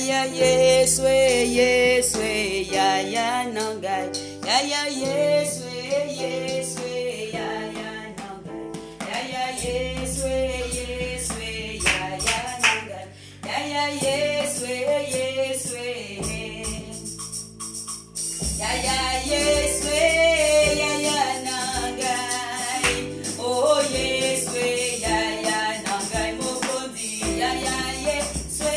ya Yeswe, Yeswe, ya ya nangai. Ya Yeswe, Yeswe, ya ya nangai. Ya Yeswe, Yeswe, ya ya nangai. Ya Yeswe, Yeswe. Ya Yeswe, ya ya nangai. Oh Yeswe, ya ya nangai mokondi. Ya Yeswe,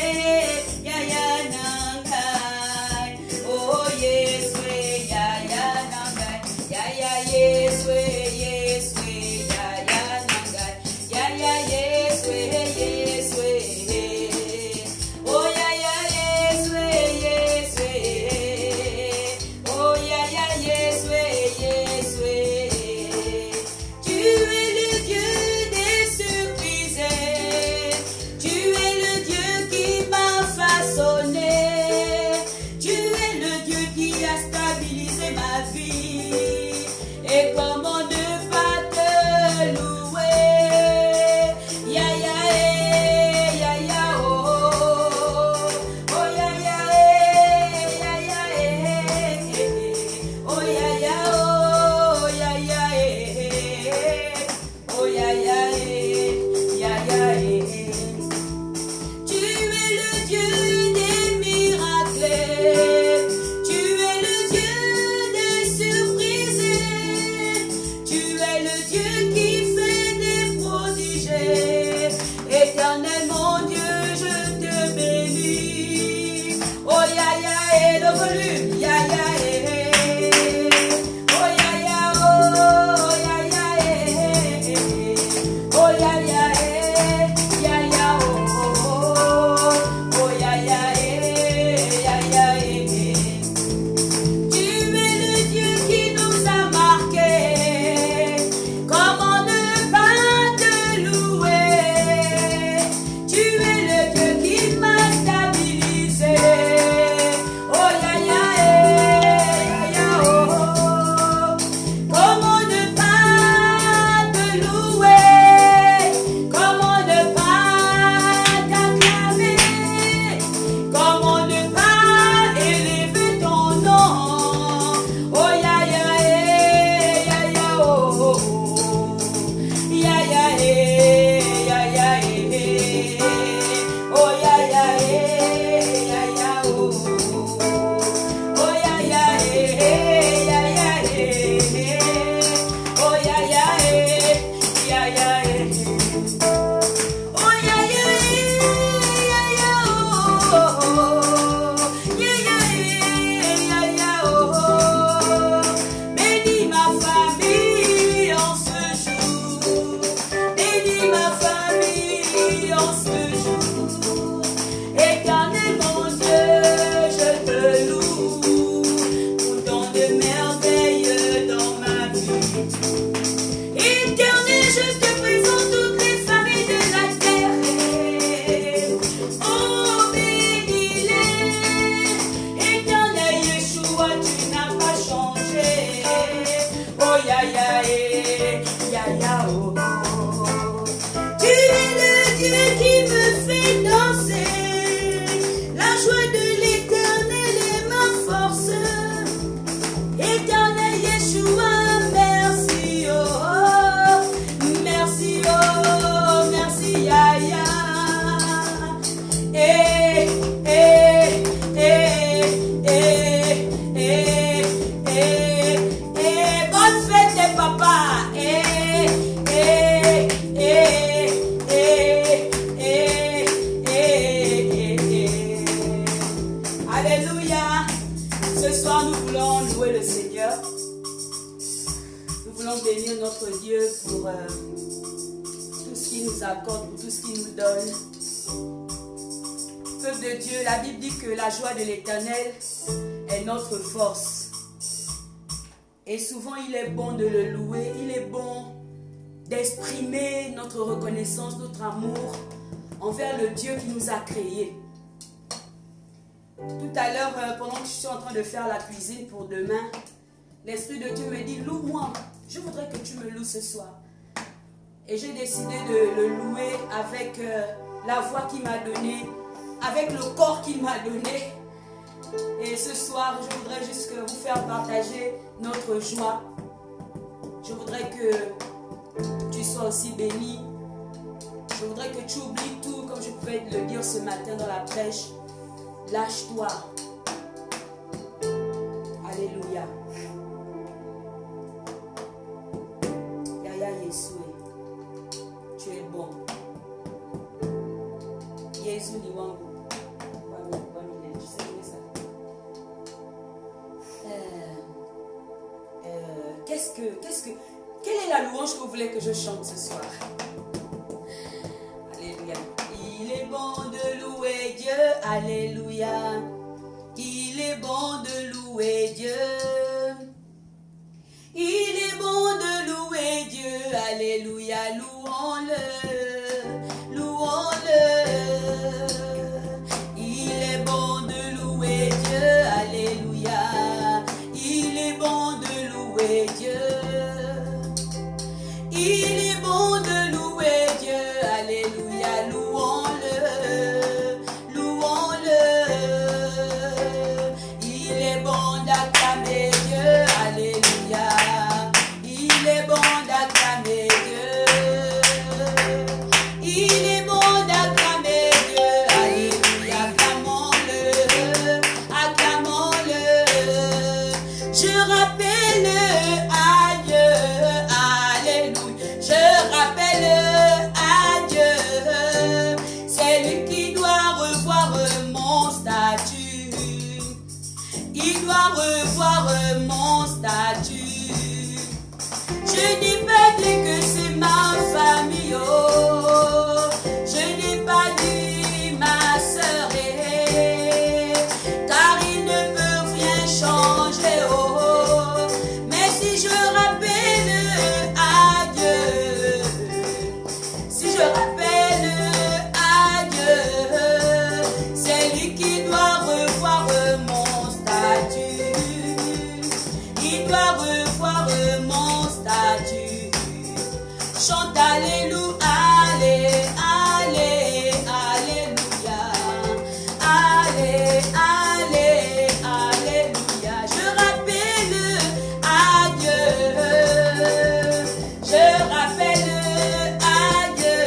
ya ya nangai. Oh Yeswe, ya ya nangai. Ya Yeswe, Yeswe, ya ya nangai. Ya Yeswe, Yeswe. Oh ya Yeswe, Yeswe. Oh ya Yeswe, Yeswe. Tu es le Dieu des surprises. Tu es le Dieu qui m'a façonné. Tu es le Dieu qui a stabilisé ma vie. Et comment ne pas te louer? Ya ya eh, ya ya oh. Oh ya ya eh, ya ya eh. Oh ya ya oh, ya ya eh. Oh ya ya eh, ya ya eh. Tu es le Dieu des miracles. Tu es le Dieu des surprises. Tu es le Dieu qui fait des prodiges. Éternel mon Dieu, je te bénis. Oh ya ya et le volume, ya ya et. Oh ya ya oh, ya ya et. Oh ya ya et, ya ya oh. Oh ya ya et, ya ya et. Tu es le Dieu qui nous a marqués. Comment ne pas te louer? Tu es le Dieu qui m'a stabilisé. Oh ya ya eh, ya ya oh. Comment ne pas te louer? Comment ne pas t'acclamer? Comment ne pas élever ton nom? Oh ya ya eh, ya ya oh. Ya ya eh, ya ya eh. Oh ya ya eh, ya ya oh. Oh ya ya eh, ya ya eh. Oh ya ya eh, ya ya eh. Oh ya ya ya ya oh. Ya ya ya ya oh. Bénis ma famille en ce jour. Bénis ma famille en ce jour. Éternel mon Dieu, je te loue pour tant de merveilles dans ma vie. Éternel, je te présente toutes les familles de la terre. Oh, bénis-les. Éternel Yeshua, tu n'as pas changé. Oh, ya ya eh, ya ya oh. Tu es le Dieu qui me fait danser. La joie de l'Éternel est ma force. Éternel Yeshua, merci oh, merci oh, merci ya ya. Eh, eh, eh, eh, eh, eh, eh. Bonne fête papa. Eh, eh, eh, eh, eh, eh, eh. Alléluia. Ce soir, nous voulons louer le Seigneur. Nous voulons bénir notre Dieu pour tout ce qu'il nous accorde, pour tout ce qu'il nous donne. Peuple de Dieu, la Bible dit que la joie de l'Éternel est notre force. Et souvent, il est bon de le louer. Il est bon d'exprimer notre reconnaissance, notre amour envers le Dieu qui nous a créés. Tout à l'heure, pendant que je suis en train de faire la cuisine pour demain, l'Esprit de Dieu me dit, loue-moi. Je voudrais que tu me loues ce soir. Et j'ai décidé de le louer avec la voix qu'il m'a donnée, avec le corps qu'il m'a donné. Et ce soir, je voudrais juste vous faire partager notre joie. Je voudrais que tu sois aussi béni. Je voudrais que tu oublies tout, comme je pouvais le dire ce matin dans la prêche. Lâche-toi. Alléluia. Yaya Yesue, tu es bon. Yesu ni wangu. Tu sais ça. Quelle est la louange que vous voulez que je chante ce soir? Alléluia. Il est bon de louer Dieu. Alléluia. Il est bon de louer Dieu. Il est bon de louer Dieu. Alléluia. Louons-le. Louons-le. Il est bon de louer Dieu. Alléluia. Il est bon de louer Dieu. Il est bon de louer Dieu, alléluia, louons-le, louons-le. Il est bon d'acclamer Dieu, alléluia. Il est bon d'acclamer Dieu. Il est bon d'acclamer Dieu, alléluia. Acclamons-le, acclamons-le. Je rappelle à Dieu. Je rappelle à Dieu, c'est lui qui doit revoir mon statut. Il doit revoir mon statut. Je n'ai pas dit que c'est ma famille, oh. Je n'ai pas dit ma sœur, car il ne peut rien changer, oh. Mais si je rappelle chante alléluia, allez, allez, alléluia, allez, allez, alléluia. Je rappelle à Dieu, je rappelle à Dieu,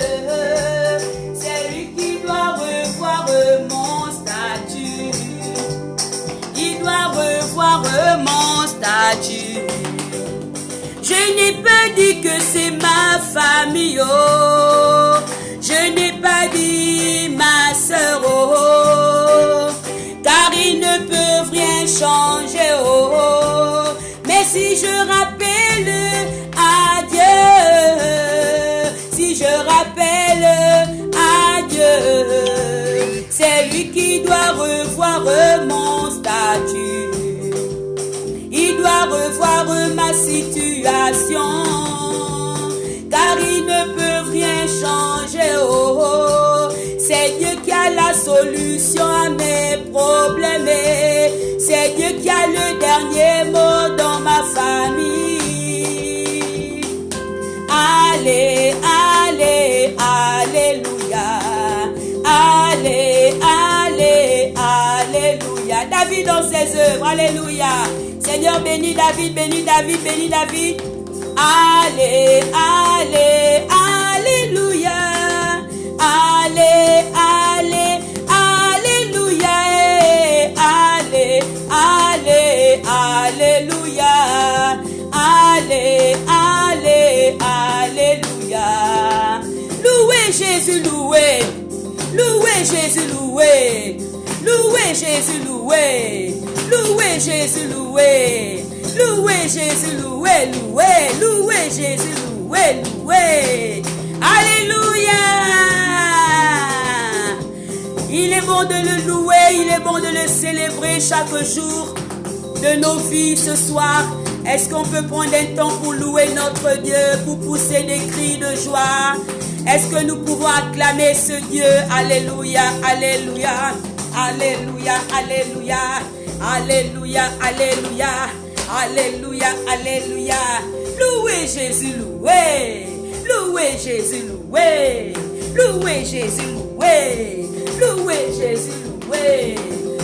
c'est lui qui doit revoir mon statut. Il doit revoir mon statut. Je n'ai pas dit que c'est ma famille, oh. Je n'ai pas dit ma sœur, oh. Car ils ne peuvent rien changer, oh. Mais si je rappelle à Dieu, si je rappelle à Dieu, c'est lui qui doit revoir mon statut. Il doit revoir ma situation, car il ne peut rien changer, oh, oh. C'est Dieu qui a la solution à mes problèmes, c'est Dieu qui a le dernier mot dans ma famille. Allez, allez, alléluia, allez, allez, alléluia. David dans ses œuvres, alléluia. Seigneur, bénis David, bénis David, bénis David. Allez, allez, alléluia. Allez, allez, alléluia. Allez, allez, alléluia. Allez, allez, alléluia. Louez Jésus, louez. Louez Jésus, louez. Louez Jésus, louez. Louez Jésus, louez. Louez Jésus, louez, louez. Louez Jésus, louez, louez. Alléluia. Il est bon de le louer, il est bon de le célébrer chaque jour de nos vies ce soir. Est-ce qu'on peut prendre un temps pour louer notre Dieu, pour pousser des cris de joie? Est-ce que nous pouvons acclamer ce Dieu? Alléluia, alléluia, alléluia, alléluia, alléluia, alléluia, alléluia, alléluia. Louez Jésus, louez. Louez Jésus, louez. Louez Jésus, louez. Louez Jésus,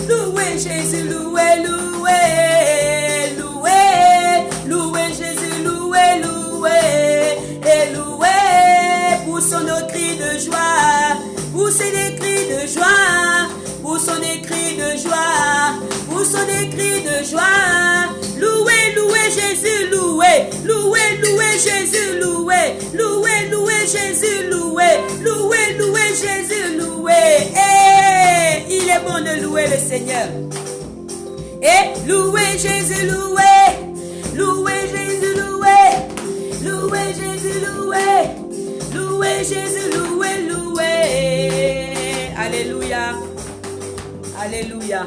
Louez Jésus, louez, louez, louez, louez Jésus, louez, louez, et louez, poussons nos cris de joie, poussez des cris de joie, poussons des cris de joie, poussons des cris de joie, louez, louez Jésus, louez, louez, louez Jésus, louez, louez, louez Jésus, louez, louez, louez Jésus, louez, et il est bon de louer le Seigneur. Et louez Jésus, louez, louez Jésus, louez, louez Jésus, louez, louez Jésus, louez, louez. Alléluia, alléluia,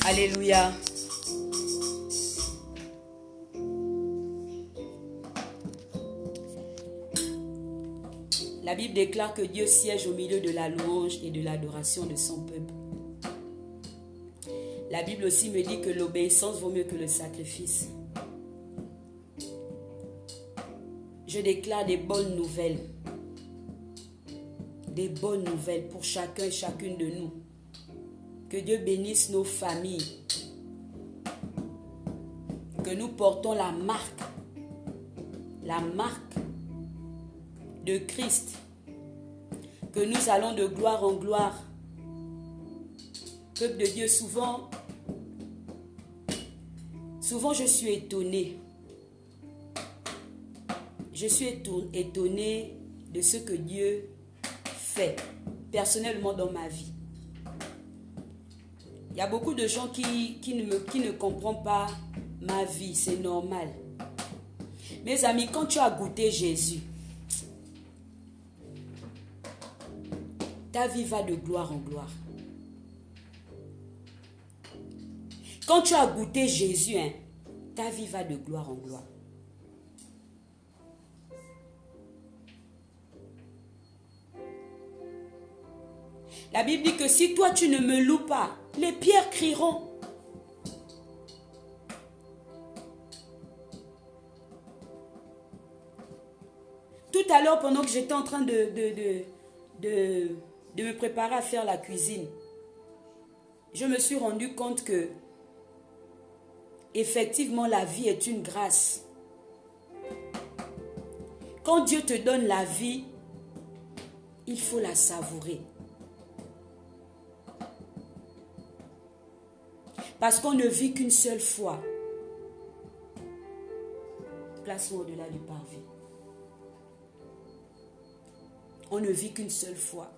alléluia. La Bible déclare que Dieu siège au milieu de la louange et de l'adoration de son peuple. La Bible aussi me dit que l'obéissance vaut mieux que le sacrifice. Je déclare des bonnes nouvelles. Des bonnes nouvelles pour chacun et chacune de nous. Que Dieu bénisse nos familles. Que nous portons la marque de Christ, que nous allons de gloire en gloire. Peuple de Dieu, souvent je suis étonnée. Je suis étonnée de ce que Dieu fait personnellement dans ma vie. Il y a beaucoup de gens qui ne comprennent pas ma vie, c'est normal. Mes amis, quand tu as goûté Jésus, ta vie va de gloire en gloire. Quand tu as goûté Jésus, ta vie va de gloire en gloire. La Bible dit que si toi tu ne me loues pas, les pierres crieront. Tout à l'heure, pendant que j'étais en train de me préparer à faire la cuisine, je me suis rendu compte que effectivement la vie est une grâce. Quand Dieu te donne la vie, il faut la savourer. Parce qu'on ne vit qu'une seule fois. Place-moi au-delà du parvis. On ne vit qu'une seule fois.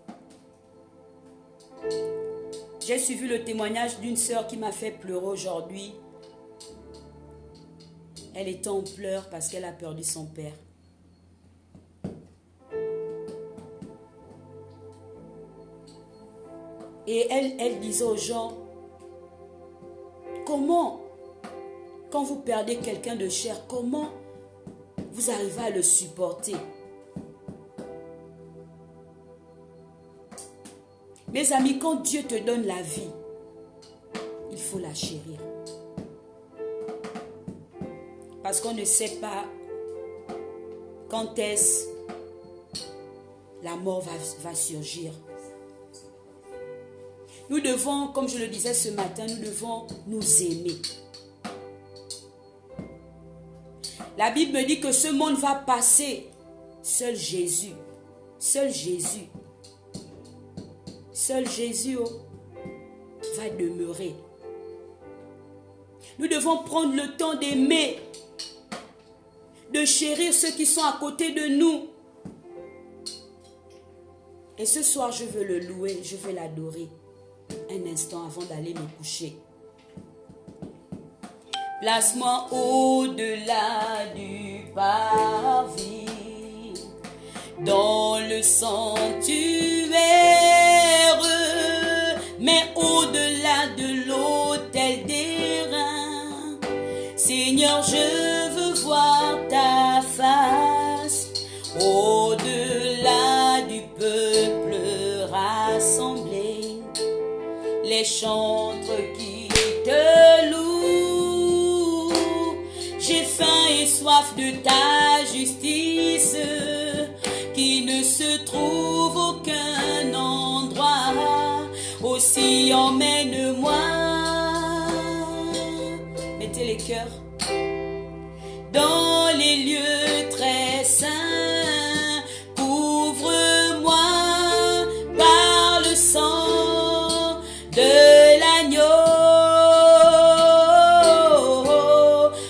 J'ai suivi le témoignage d'une sœur qui m'a fait pleurer aujourd'hui. Elle était en pleurs parce qu'elle a perdu son père. Et elle disait aux gens, comment, quand vous perdez quelqu'un de cher, comment vous arrivez à le supporter? Mes amis, quand Dieu te donne la vie, il faut la chérir. Parce qu'on ne sait pas quand est-ce la mort va surgir. Nous devons, comme je le disais ce matin, nous devons nous aimer. La Bible me dit que ce monde va passer. Seul Jésus va demeurer. Nous devons prendre le temps d'aimer, de chérir ceux qui sont à côté de nous. Et ce soir, je veux le louer, je veux l'adorer. Un instant avant d'aller me coucher. Place-moi au-delà du parvis, dans le sanctuaire, mais au-delà de l'autel d'airain. Seigneur, je veux voir ta face, au-delà du peuple rassemblé, les chantres qui te louent. J'ai faim et soif de ta justice, qui ne se trouve aucun endroit aussi emmène-moi. Mettez les cœurs. Dans les lieux très saints, couvre-moi par le sang de l'agneau.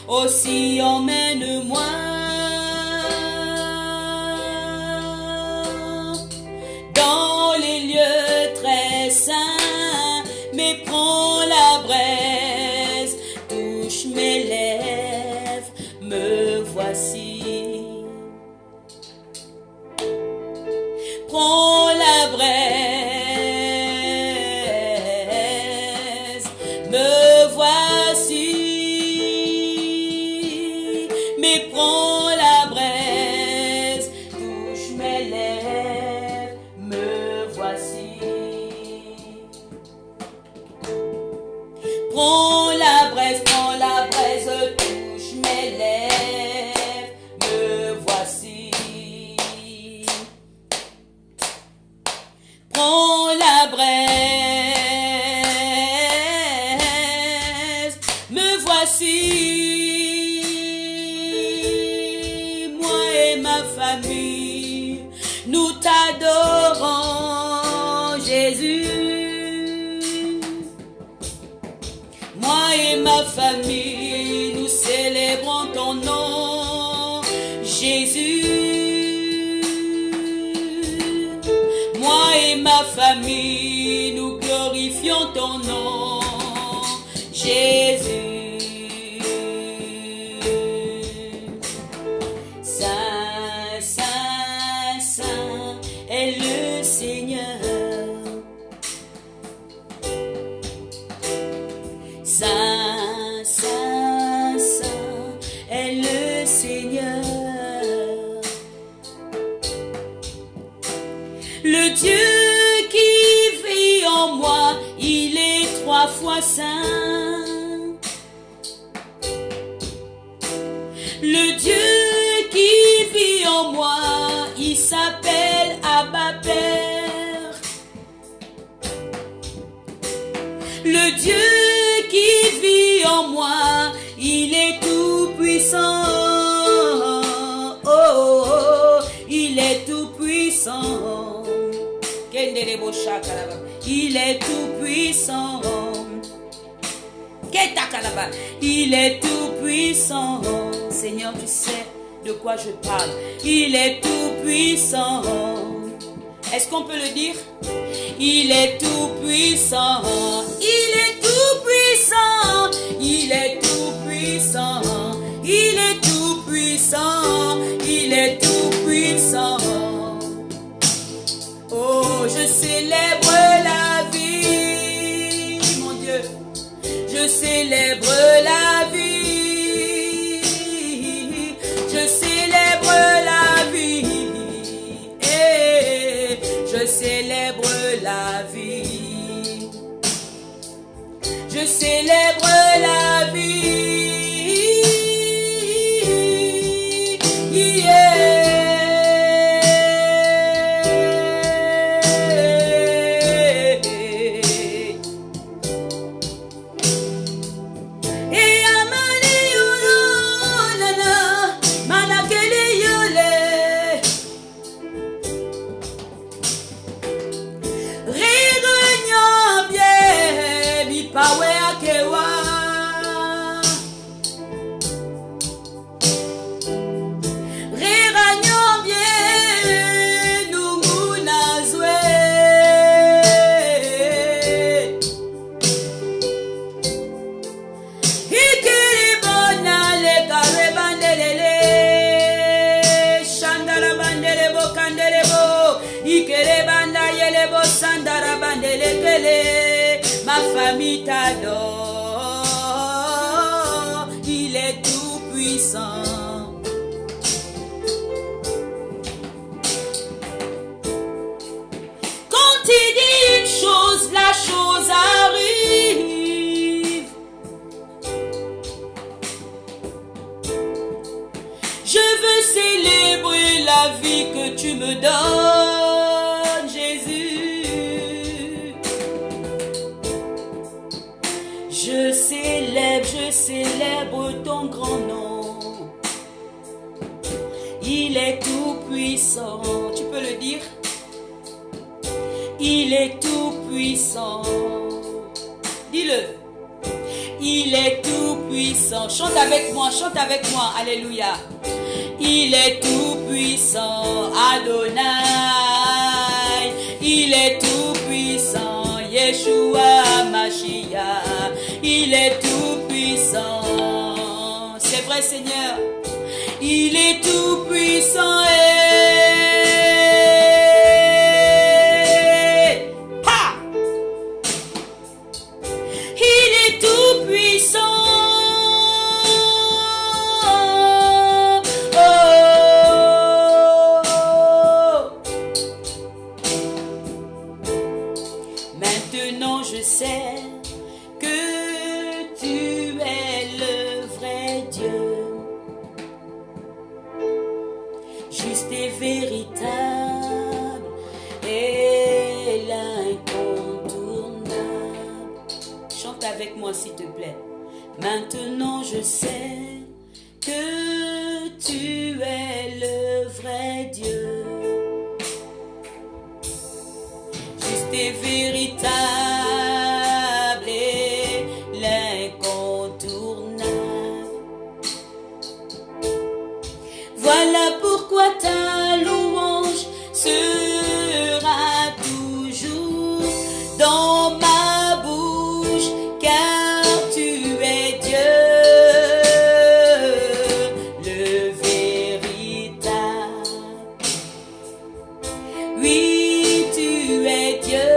Aussi emmène-moi. Dans les lieux très saints, mais prends la braise, touche mes lèvres, me voici. Prends la braise, me voici. Mais prends la braise, touche mes lèvres, me voici. Prends la braise, touche mes lèvres, me voici. Prends la braise, me voici. Moi et ma famille, nous t'adorons, Jésus. Moi et ma famille, nous célébrons ton nom, Jésus. Moi et ma famille, nous glorifions ton nom, Jésus. Saint, Saint, Saint est le Seigneur. Saint, Saint, Saint est le Seigneur. Le Dieu qui vit en moi, il est 3 fois saint. Le Dieu qui vit en moi, il s'appelle Abba Père. Le Dieu qui vit en moi, il est tout puissant. Oh, oh, oh, il est tout puissant. Il est tout puissant. Il est tout puissant. Seigneur, tu sais de quoi je parle. Il est tout puissant. Est-ce qu'on peut le dire? Il est tout puissant. Il est tout puissant. Il est tout puissant. Il est tout puissant. Il est tout puissant. Oh, je célèbre la vie, mon Dieu. Je célèbre la vie. Je célèbre la vie. Et je célèbre la vie. Je célèbre la vie. Yeah. Ma famille t'adore, il est tout puissant. Quand il dit une chose, la chose arrive. Je veux célébrer la vie que tu me donnes, Jésus. grand nom. Il est tout puissant. Tu peux le dire? Il est tout puissant. Dis-le. Il est tout puissant. Chante avec moi, chante avec moi. Alléluia. Il est tout puissant. Adonai. Il est tout puissant. Yeshua Mashiach. Il est tout puissant. C'est vrai, Seigneur. Il est tout puissant. Maintenant je sais que tu es le vrai Dieu, juste et véritable et l'incontournable. Chante avec moi s'il te plaît. Maintenant je sais que tu es le vrai Dieu, juste et véritable et l'incontournable. Voilà pourquoi ta louange sera toujours dans ma bouche, car tu es Dieu, le véritable. Oui, tu es Dieu,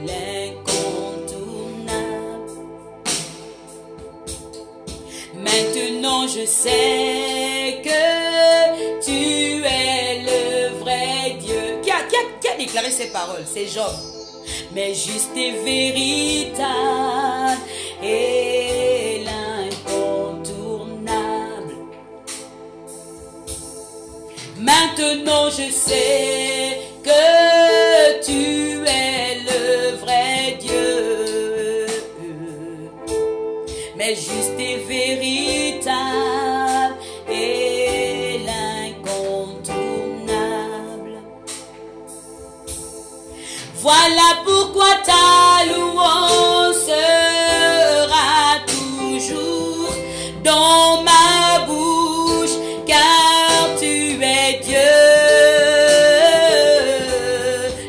l'incontournable. Maintenant je sais que tu es le vrai Dieu. Qui a déclaré ces paroles? C'est Job. Mais juste et véritable et l'incontournable. Maintenant je sais que tu es le vrai Dieu, mais juste et véritable et l'incontournable. Voilà pourquoi ta louange sera toujours dans ma bouche, car tu es Dieu,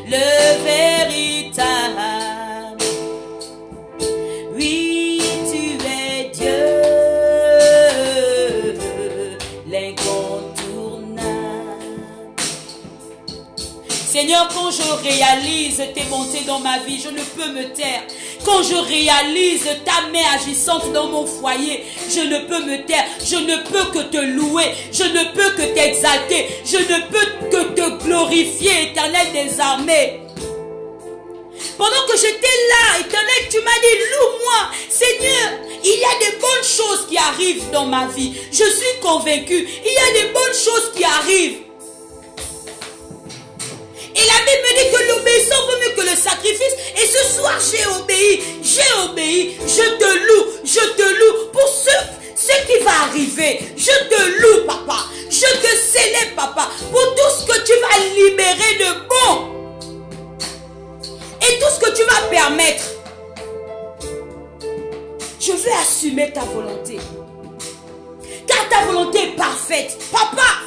le véritable. Oui, tu es Dieu, l'incontournable. Seigneur, quand je réalise tes bontés dans ma vie, je ne peux me taire. Quand je réalise ta main agissante dans mon foyer, je ne peux me taire. Je ne peux que te louer. Je ne peux que t'exalter. Je ne peux que te glorifier, Éternel des armées. Pendant que j'étais là, Éternel, tu m'as dit, loue-moi. Seigneur, il y a des bonnes choses qui arrivent dans ma vie. Je suis convaincu. Il y a des bonnes choses qui arrivent. Et la Bible me dit que l'obéissance vaut mieux que le sacrifice. Et ce soir, j'ai obéi. Je te loue pour ce qui va arriver. Je te loue, papa. Je te célèbre, papa, pour tout ce que tu vas libérer de bon. Et tout ce que tu vas permettre. Je veux assumer ta volonté. Car ta volonté est parfaite. Papa.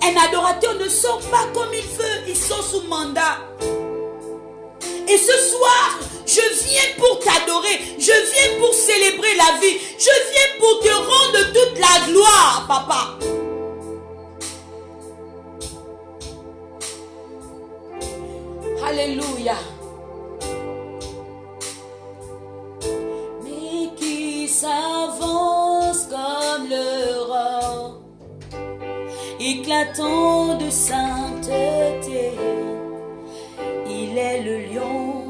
Un adorateur ne sort pas comme il veut, il sort sous mandat. Et ce soir, je viens pour t'adorer, je viens pour célébrer la vie, je viens pour te rendre toute la gloire, papa. Alléluia. Mais qui s'avance comme l'aurore, éclatant de sainteté. Il est le lion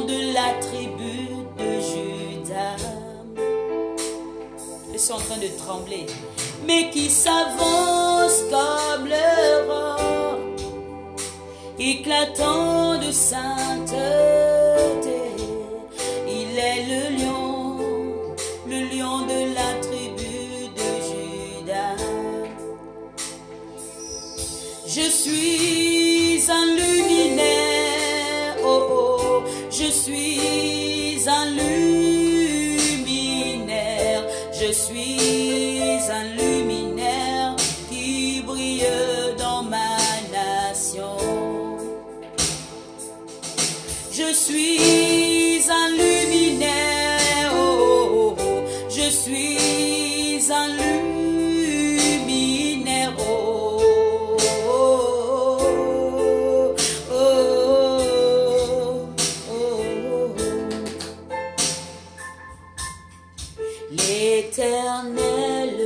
de la tribu de Juda. Ils sont en train de trembler. Mais qui s'avance comme l'aurore, éclatant de sainteté. Je suis un luminaire, oh oh, je suis un luminaire, je suis un luminaire qui brille dans ma nation. Je suis un luminaire, oh, oh, oh, je suis un luminaire, oh, oh, oh, oh, oh, oh. L'Éternel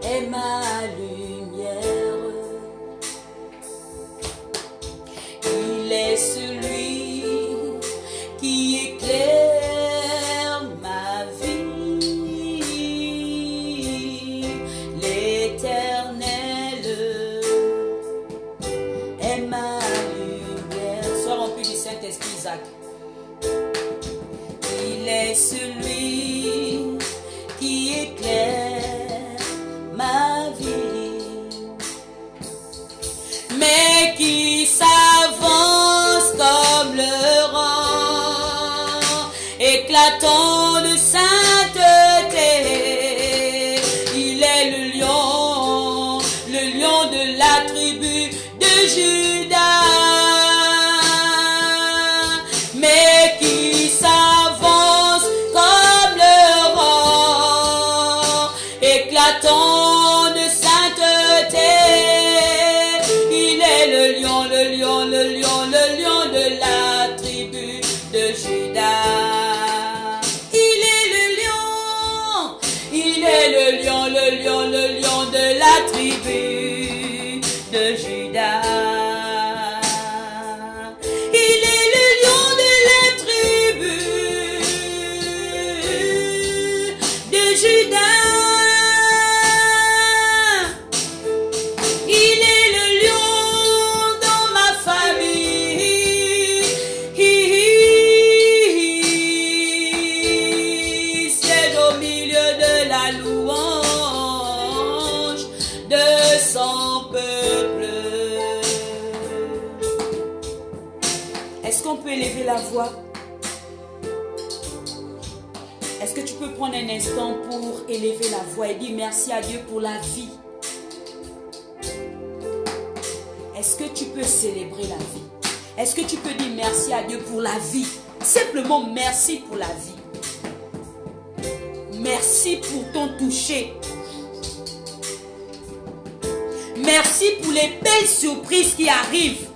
est ma lumière. Il est celui qui éclaire ma vie. L'Éternel est ma lumière. Sois rempli du Saint-Esprit, Isaac. Il est celui qui éclaire ma vie, mais qui s'avance comme le rang éclatant de sainteté. Il est le lion de la tribu de Juda, mais qui s'avance comme le rang éclatant de sainteté. Il est le lion de la tribu de Juda. Il est le lion de la tribu de Juda. Il est le lion de la tribu de Juda. Il est le lion dans ma famille. C'est au milieu de la louange de son peuple. Est-ce qu'on peut élever la voix? Est-ce que tu peux prendre un instant pour élever la voix et dire merci à Dieu pour la vie? Est-ce que tu peux célébrer la vie? Est-ce que tu peux dire merci à Dieu pour la vie? Simplement merci pour la vie. Merci pour ton toucher. Merci pour les belles surprises qui arrivent.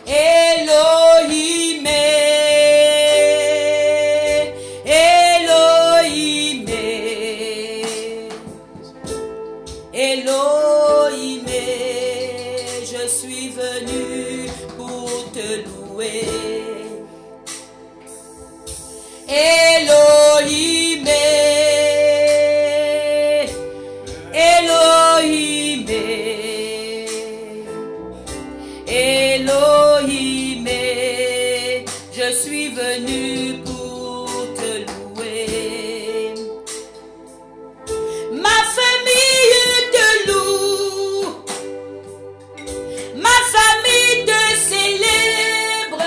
Elohim, Elohim, Elohim, je suis venu pour te louer. Elohim, Elohim, Elohim, je suis venu pour te louer. Ma famille te loue, ma famille te célèbre,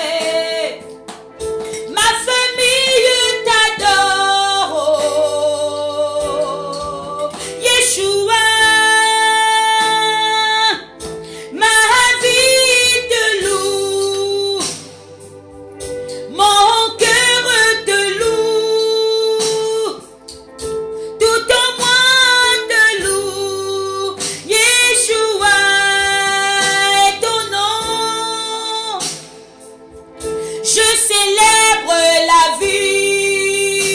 ma famille t'adore, oh, Yeshua. Ma vie te loue, mon cœur te loue, tout en moi te loue, Yeshua est ton nom. Je célèbre la vie,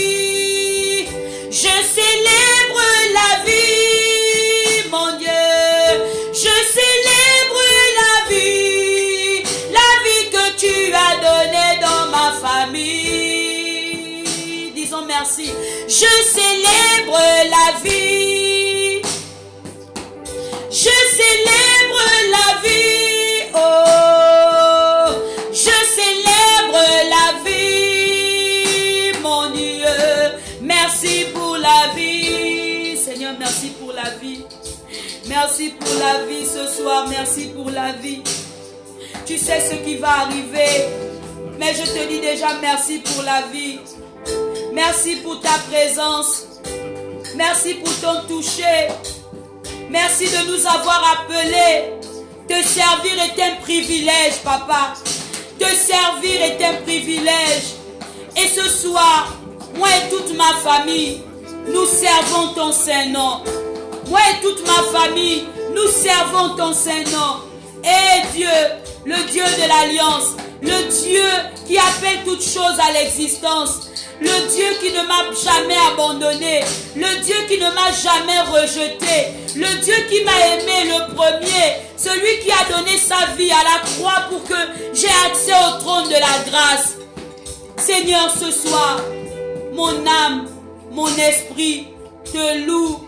je célèbre la vie, mon Dieu, je célèbre la vie que tu as donnée dans ma famille. Disons merci. Je célèbre la vie, je célèbre la vie, oh, je célèbre la vie. Merci pour la vie ce soir. Merci pour la vie. Tu sais ce qui va arriver. Mais je te dis déjà merci pour la vie. Merci pour ta présence. Merci pour ton toucher. Merci de nous avoir appelés. Te servir est un privilège, papa. Te servir est un privilège. Et ce soir, moi et toute ma famille, nous servons ton Saint-Nom. Moi et toute ma famille, nous servons ton Saint-Nom. Et Dieu, le Dieu de l'Alliance, le Dieu qui appelle toutes choses à l'existence, le Dieu qui ne m'a jamais abandonné, le Dieu qui ne m'a jamais rejeté, le Dieu qui m'a aimé le premier, celui qui a donné sa vie à la croix pour que j'ai accès au trône de la grâce. Seigneur, ce soir, mon âme, mon esprit te loue.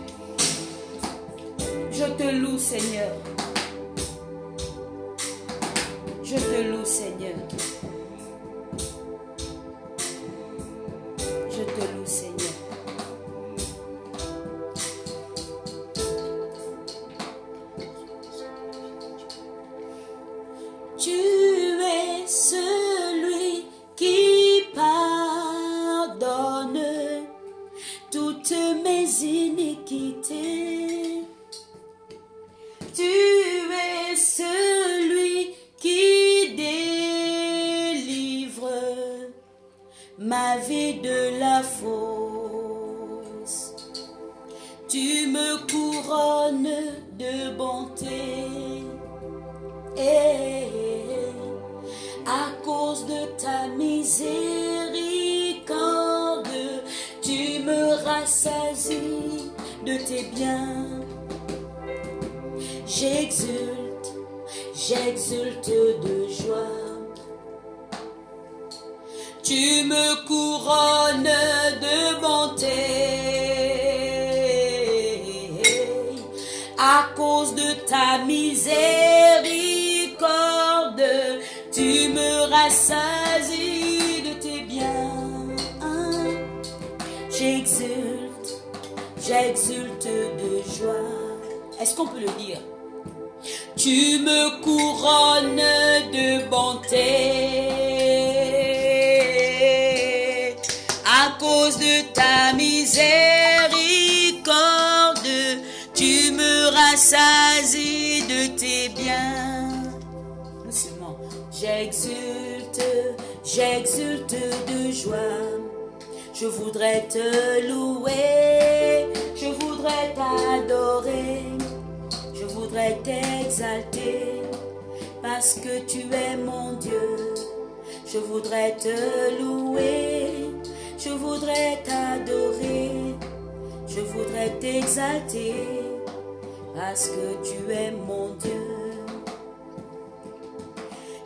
Je te loue, Seigneur. Je te loue, Seigneur. Je te loue, Seigneur. Tu es celui qui pardonne toutes mes iniquités. Tu es celui qui délivre ma vie de la fosse. Tu me couronnes de bonté et à cause de ta miséricorde, tu me rassasies de tes biens. J'exulte, j'exulte de joie. Tu me couronnes de bonté à cause de ta miséricorde. Tu me rassasies de tes biens. J'exulte, j'exulte de joie. Est-ce qu'on peut le dire? Tu me couronnes de bonté à cause de ta miséricorde. Tu me rassasies de tes biens. Doucement. J'exulte, j'exulte de joie. Je voudrais te louer, je voudrais t'adorer, je voudrais t'exalter, parce que tu es mon Dieu. Je voudrais te louer, je voudrais t'adorer, je voudrais t'exalter, parce que tu es mon Dieu.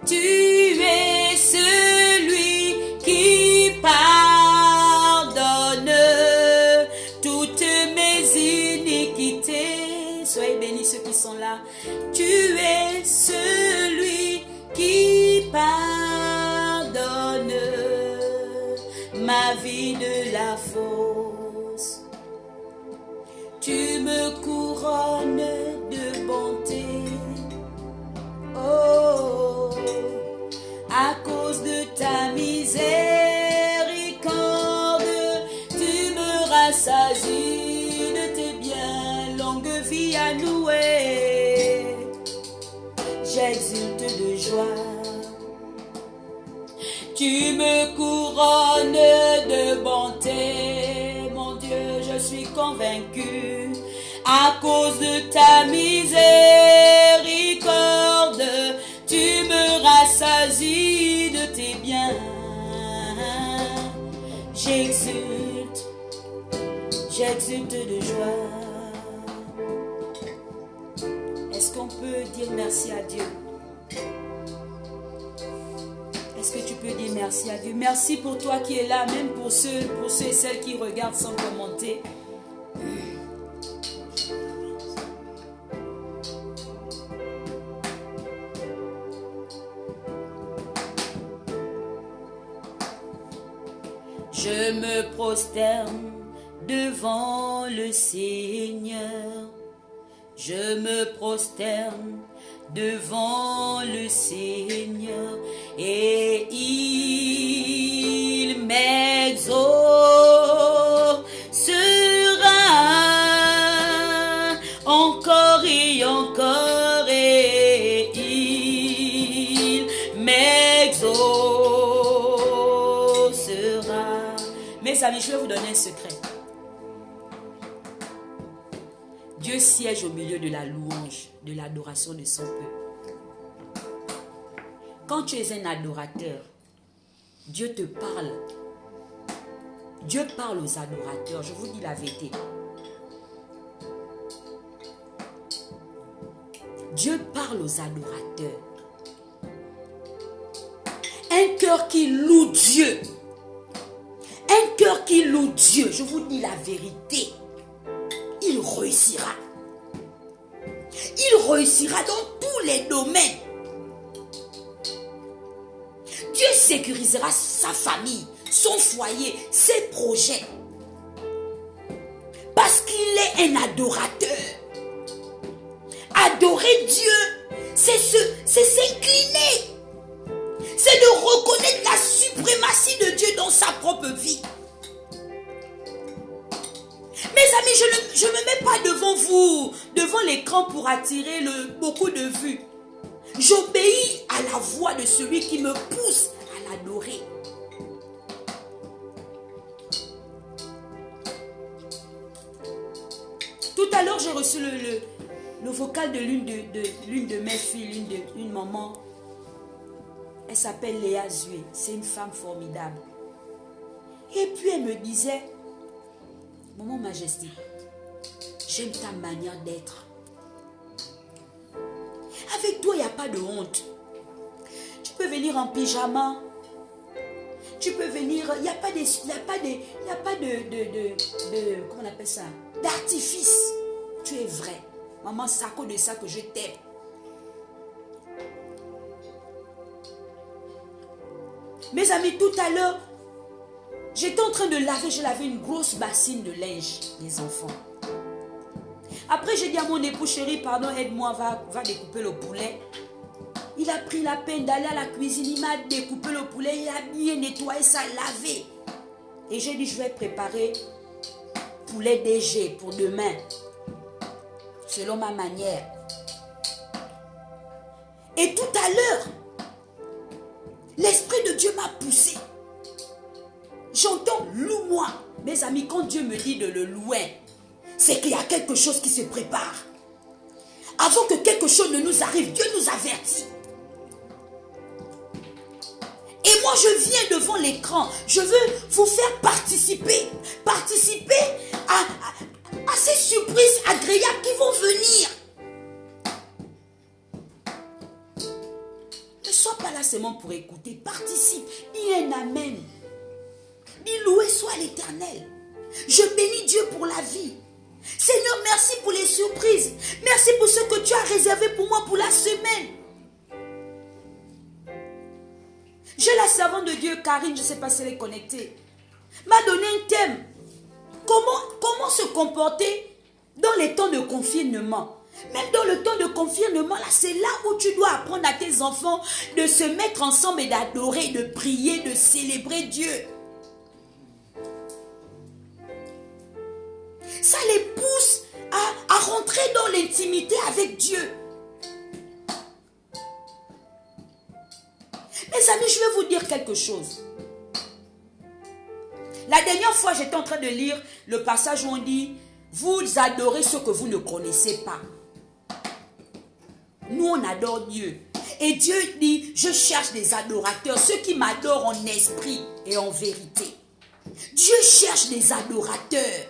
Tu es celui qui pardonne toutes mes iniquités. Soyez bénis ceux qui sont là. Tu es celui qui pardonne ma vie de la fosse. Tu me couronnes de bonté. Oh, à cause de ta miséricorde, tu me rassasies de tes biens. Longue vie à louer, j'exulte de joie. Tu me couronnes de bonté, mon Dieu, je suis convaincu. À cause de ta miséricorde, tu me rassasies de tes biens. J'exulte, j'exulte de joie. Est-ce qu'on peut dire merci à Dieu? Est-ce que tu peux dire merci à Dieu? Merci pour toi qui es là, même pour ceux et celles qui regardent sans commenter. Je me prosterne devant le Seigneur. je me prosterne devant le Seigneur et il m'exaucera encore et encore et il m'exaucera. Mes amis, je vais vous donner un secret. Dieu siège au milieu de la louange, de l'adoration de son peuple. Quand tu es un adorateur, Dieu te parle. Dieu parle aux adorateurs. Je vous dis la vérité. Dieu parle aux adorateurs. Un cœur qui loue Dieu. Un cœur qui loue Dieu. Je vous dis la vérité. Il réussira. Il réussira dans tous les domaines. Dieu sécurisera sa famille, son foyer, ses projets. Parce qu'il est un adorateur. Adorer Dieu, c'est s'incliner. C'est de reconnaître la suprématie de Dieu dans sa propre vie. Mes amis, je ne me mets pas devant vous, devant l'écran pour attirer beaucoup de vues. J'obéis à la voix de celui qui me pousse à l'adorer. Tout à l'heure, j'ai reçu le vocal de l'une de mes filles, une maman. Elle s'appelle Léa Zué. C'est une femme formidable. Et puis elle me disait, Maman Majesté, j'aime ta manière d'être. Avec toi, il n'y a pas de honte. Tu peux venir en pyjama. Tu peux venir, il n'y a pas de comment on appelle ça? D'artifice. Tu es vrai. Maman, c'est à cause de ça que je t'aime. Mes amis, tout à l'heure, j'étais en train de laver, je lavais une grosse bassine de linge des enfants. Après, j'ai dit à mon époux, chéri, pardon, aide-moi, va découper le poulet. Il a pris la peine d'aller à la cuisine, il m'a découpé le poulet, il a bien nettoyé ça, lavé. Et j'ai dit, je vais préparer poulet DG pour demain, selon ma manière. Et tout à l'heure, l'Esprit de Dieu m'a poussé. J'entends loue-moi. Mes amis, quand Dieu me dit de le louer, c'est qu'il y a quelque chose qui se prépare. Avant que quelque chose ne nous arrive, Dieu nous avertit. Et moi, je viens devant l'écran. Je veux vous faire participer. Participer à ces surprises agréables qui vont venir. Ne sois pas là seulement pour écouter. Participe. Dis un amen. Dis loué soit l'Éternel. Je bénis Dieu pour la vie. Seigneur, merci pour les surprises. Merci pour ce que tu as réservé pour moi pour la semaine. J'ai la servante de Dieu, Karine, je ne sais pas si elle est connectée, m'a donné un thème. Comment se comporter dans les temps de confinement. Même dans le temps de confinement, là, c'est là où tu dois apprendre à tes enfants de se mettre ensemble et d'adorer, de prier, de célébrer Dieu. Ça les pousse à rentrer dans l'intimité avec Dieu. Mes amis, je vais vous dire quelque chose. La dernière fois, j'étais en train de lire le passage où on dit « Vous adorez ce que vous ne connaissez pas ». Nous, on adore Dieu. Et Dieu dit « Je cherche des adorateurs, ceux qui m'adorent en esprit et en vérité ». Dieu cherche des adorateurs.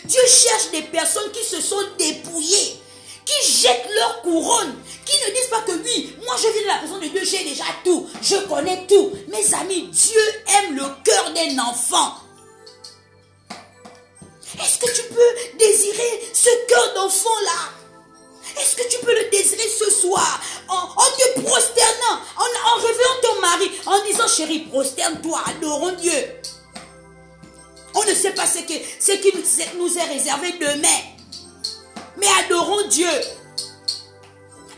Dieu cherche des personnes qui se sont dépouillées, qui jettent leur couronne, qui ne disent pas que oui, moi je viens de la présence de Dieu, j'ai déjà tout, je connais tout. Mes amis, Dieu aime le cœur d'un enfant. Est-ce que tu peux désirer ce cœur d'enfant-là? Est-ce que tu peux le désirer ce soir en te prosternant, en réveillant ton mari, en disant chérie, prosterne-toi, adorons Dieu. On ne sait pas ce qui nous est réservé demain. Mais adorons Dieu.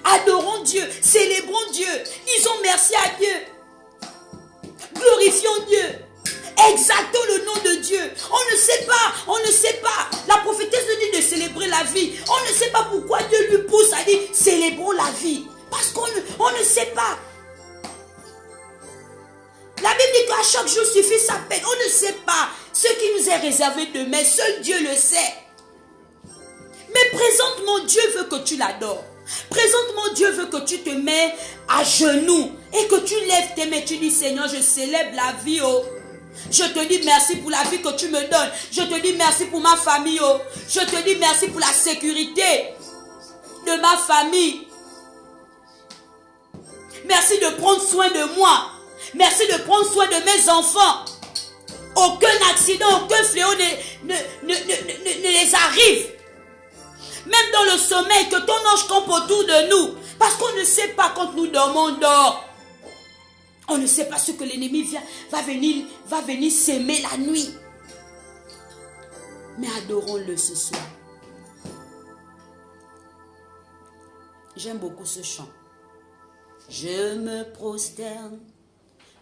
Adorons Dieu. Célébrons Dieu. Disons merci à Dieu. Glorifions Dieu. Exaltons le nom de Dieu. On ne sait pas. La prophétesse nous dit de célébrer la vie. On ne sait pas pourquoi Dieu lui pousse à dire célébrons la vie. Parce qu'on ne sait pas. La Bible dit qu'à chaque jour suffit sa peine. On ne sait pas ce qui nous est réservé demain. Seul Dieu le sait. Mais présentement, Dieu veut que tu l'adores. Présentement, Dieu veut que tu te mets à genoux et que tu lèves tes mains. Tu dis, Seigneur, je célèbre la vie. Oh. Je te dis merci pour la vie que tu me donnes. Je te dis merci pour ma famille. Oh. Je te dis merci pour la sécurité de ma famille. Merci de prendre soin de moi. Merci de prendre soin de mes enfants. Aucun accident, aucun fléau ne les arrive. Même dans le sommeil, que ton ange campe autour de nous. Parce qu'on ne sait pas quand nous dormons, on dort. On ne sait pas ce que l'ennemi va venir s'aimer la nuit. Mais adorons-le ce soir. J'aime beaucoup ce chant. Je me prosterne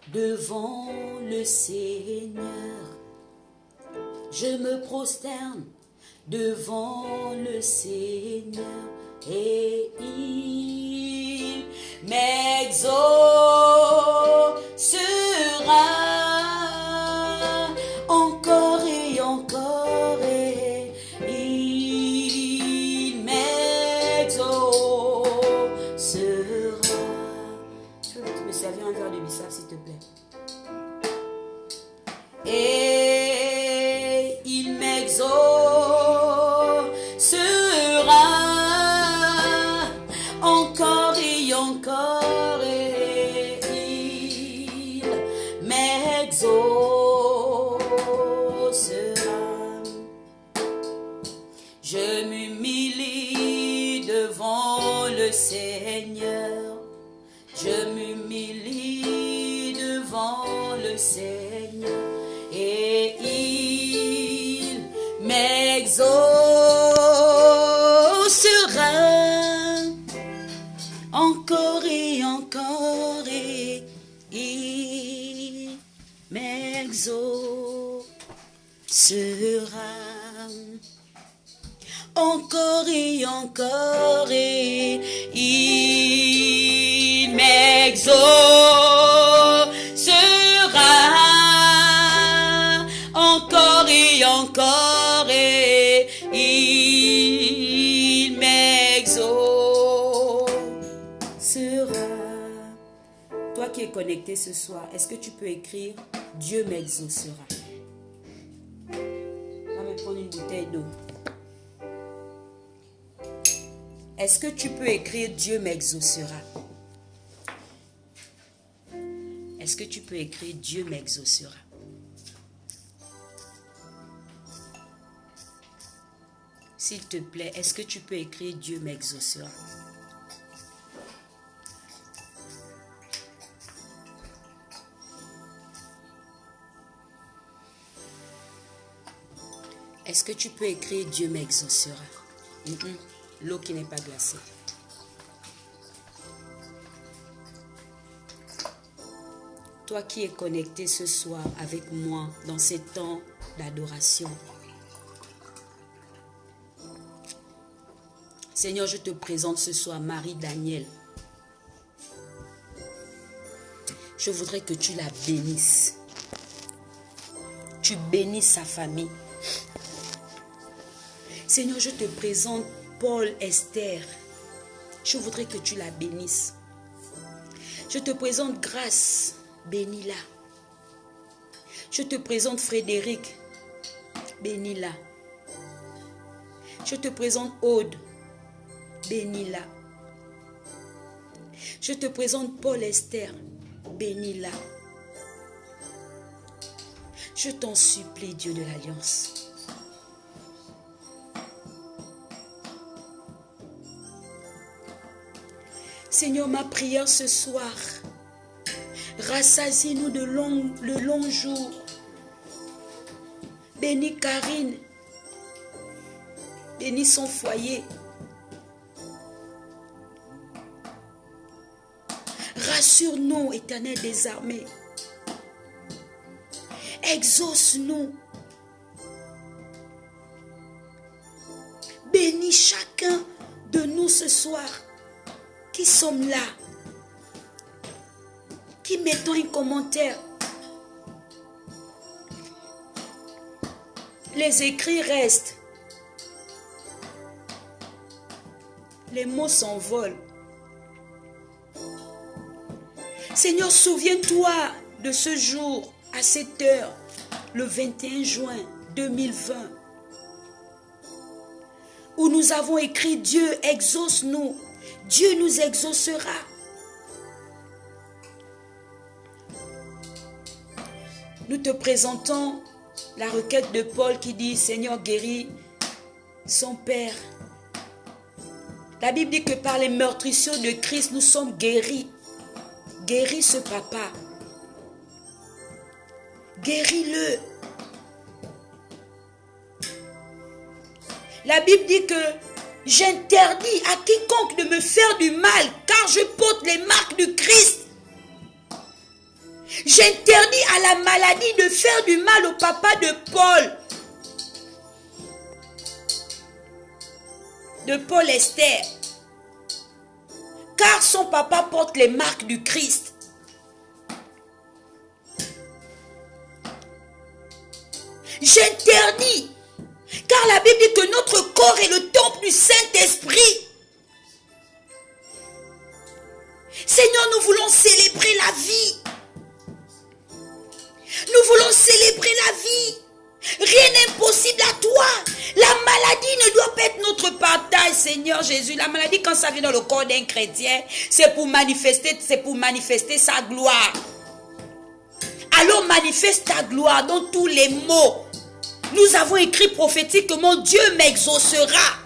devant le Seigneur. Je me prosterne devant le Seigneur et il m'exaucera. Encore et encore et il m'exaucera. Tu peux me servir un verre de bissap s'il te plaît. Et il m'exaucera encore et encore et il m'exaucera. Je m'humilie devant le Seigneur. Je m'humilie devant le Seigneur et il m'exaucera encore et encore et il m'exaucera encore et encore et il m'exaucera encore et encore et il m'exaucera. Toi qui es connecté ce soir, est-ce que tu peux écrire Dieu m'exaucera? On va me prendre une bouteille d'eau. Est-ce que tu peux écrire Dieu m'exaucera? Est-ce que tu peux écrire Dieu m'exaucera? S'il te plaît, est-ce que tu peux écrire Dieu m'exaucera? Est-ce que tu peux écrire Dieu m'exaucera? L'eau qui n'est pas glacée. Toi qui es connecté ce soir avec moi dans ces temps d'adoration. Seigneur, je te présente ce soir Marie-Daniel. Je voudrais que tu la bénisses. Tu bénisses sa famille. Seigneur, je te présente Paul, Esther. Je voudrais que tu la bénisses. Je te présente Grâce. Bénis-la. Je te présente Frédéric. Bénis-la. Je te présente Aude. Bénis-la. Je te présente Paul Esther. Bénis-la. Je t'en supplie, Dieu de l'Alliance. Seigneur, ma prière ce soir, rassasie-nous le long jour. Bénis Karine. Bénis son foyer. Rassure-nous, Éternel des armées. Exauce-nous. Bénis chacun de nous ce soir qui sommes là, qui mettons un commentaire. Les écrits restent. Les mots s'envolent. Seigneur, souviens-toi de ce jour à cette heure, le 21 juin 2020, où nous avons écrit Dieu exauce-nous. Dieu nous exaucera. Nous te présentons la requête de Paul qui dit Seigneur guéris son père. La Bible dit que par les meurtrissures de Christ nous sommes guéris. Guéris ce papa. Guéris-le. La Bible dit que j'interdis à quiconque de me faire du mal, car je porte les marques du Christ. J'interdis à la maladie de faire du mal au papa de Paul. De Paul Esther. Car son papa porte les marques du Christ. J'interdis. Car la Bible dit que notre corps est le temple du Saint-Esprit. Seigneur, nous voulons célébrer la vie. Nous voulons célébrer la vie. Rien n'est impossible à toi. La maladie ne doit pas être notre partage, Seigneur Jésus. La maladie, quand ça vient dans le corps d'un chrétien, c'est pour manifester sa gloire. Alors manifeste ta gloire dans tous les mots. Nous avons écrit prophétiquement, Dieu m'exaucera.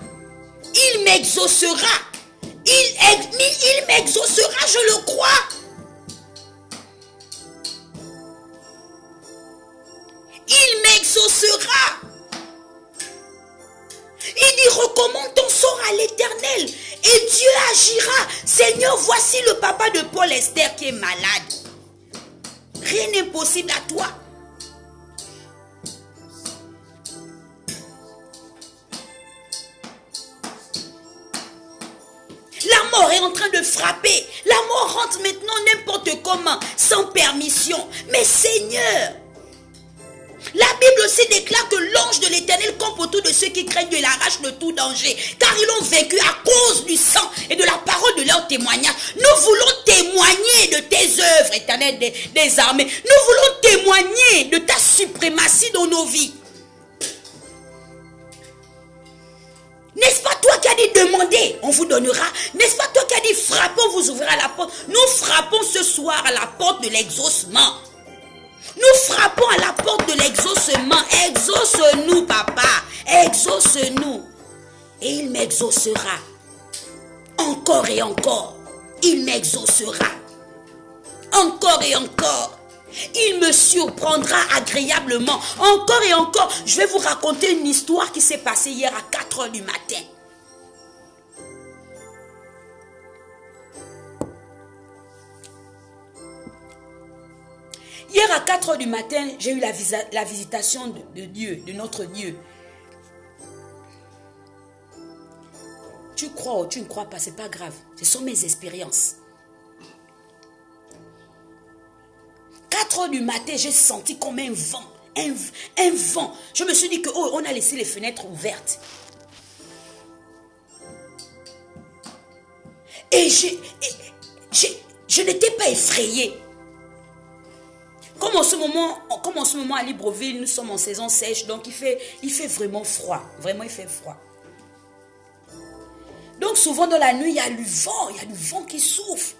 Il m'exaucera. Il m'exaucera, je le crois. Il m'exaucera. Il dit, recommande ton sort à l'Éternel et Dieu agira. Seigneur, voici le papa de Paul Esther qui est malade. Rien n'est impossible à toi. La mort est en train de frapper. La mort rentre maintenant n'importe comment, sans permission. Mais Seigneur, la Bible aussi déclare que l'ange de l'Éternel campe autour de ceux qui craignent Dieu et l'arrache de tout danger. Car ils l'ont vaincu à cause du sang et de la parole de leur témoignage. Nous voulons témoigner de tes œuvres, Éternel des armées. Nous voulons témoigner de ta suprématie dans nos vies. N'est-ce pas toi qui as dit demandez, on vous donnera? N'est-ce pas toi qui as dit frappons, on vous ouvrira la porte? Nous frappons ce soir à la porte de l'exaucement. Nous frappons à la porte de l'exaucement. Exauce-nous, papa. Exauce-nous. Et il m'exaucera. Encore et encore. Il m'exaucera. Encore et encore. Il me surprendra agréablement. Encore et encore. Je vais vous raconter une histoire qui s'est passée hier à 4 h du matin. Hier à 4 h du matin, j'ai eu la visitation de Dieu, de notre Dieu. Tu crois ou tu ne crois pas, c'est pas grave. Ce sont mes expériences. 4 h du matin, j'ai senti comme un vent. Un vent. Je me suis dit que on a laissé les fenêtres ouvertes. Et je n'étais pas effrayée. Comme en ce moment à Libreville, nous sommes en saison sèche, donc il fait vraiment froid. Vraiment, il fait froid. Donc souvent dans la nuit, il y a du vent qui souffle.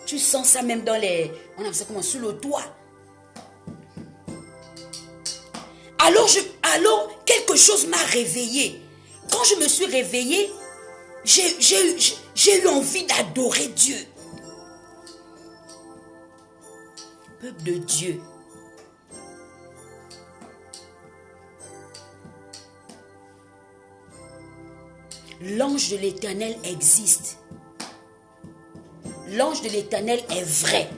Tu sens ça même dans les... On appelle ça comment? Sur le toit. Alors, quelque chose m'a réveillée. Quand je me suis réveillée, j'ai eu envie d'adorer Dieu. Peuple de Dieu. L'ange de l'Éternel existe. l'ange de l'Éternel est vrai.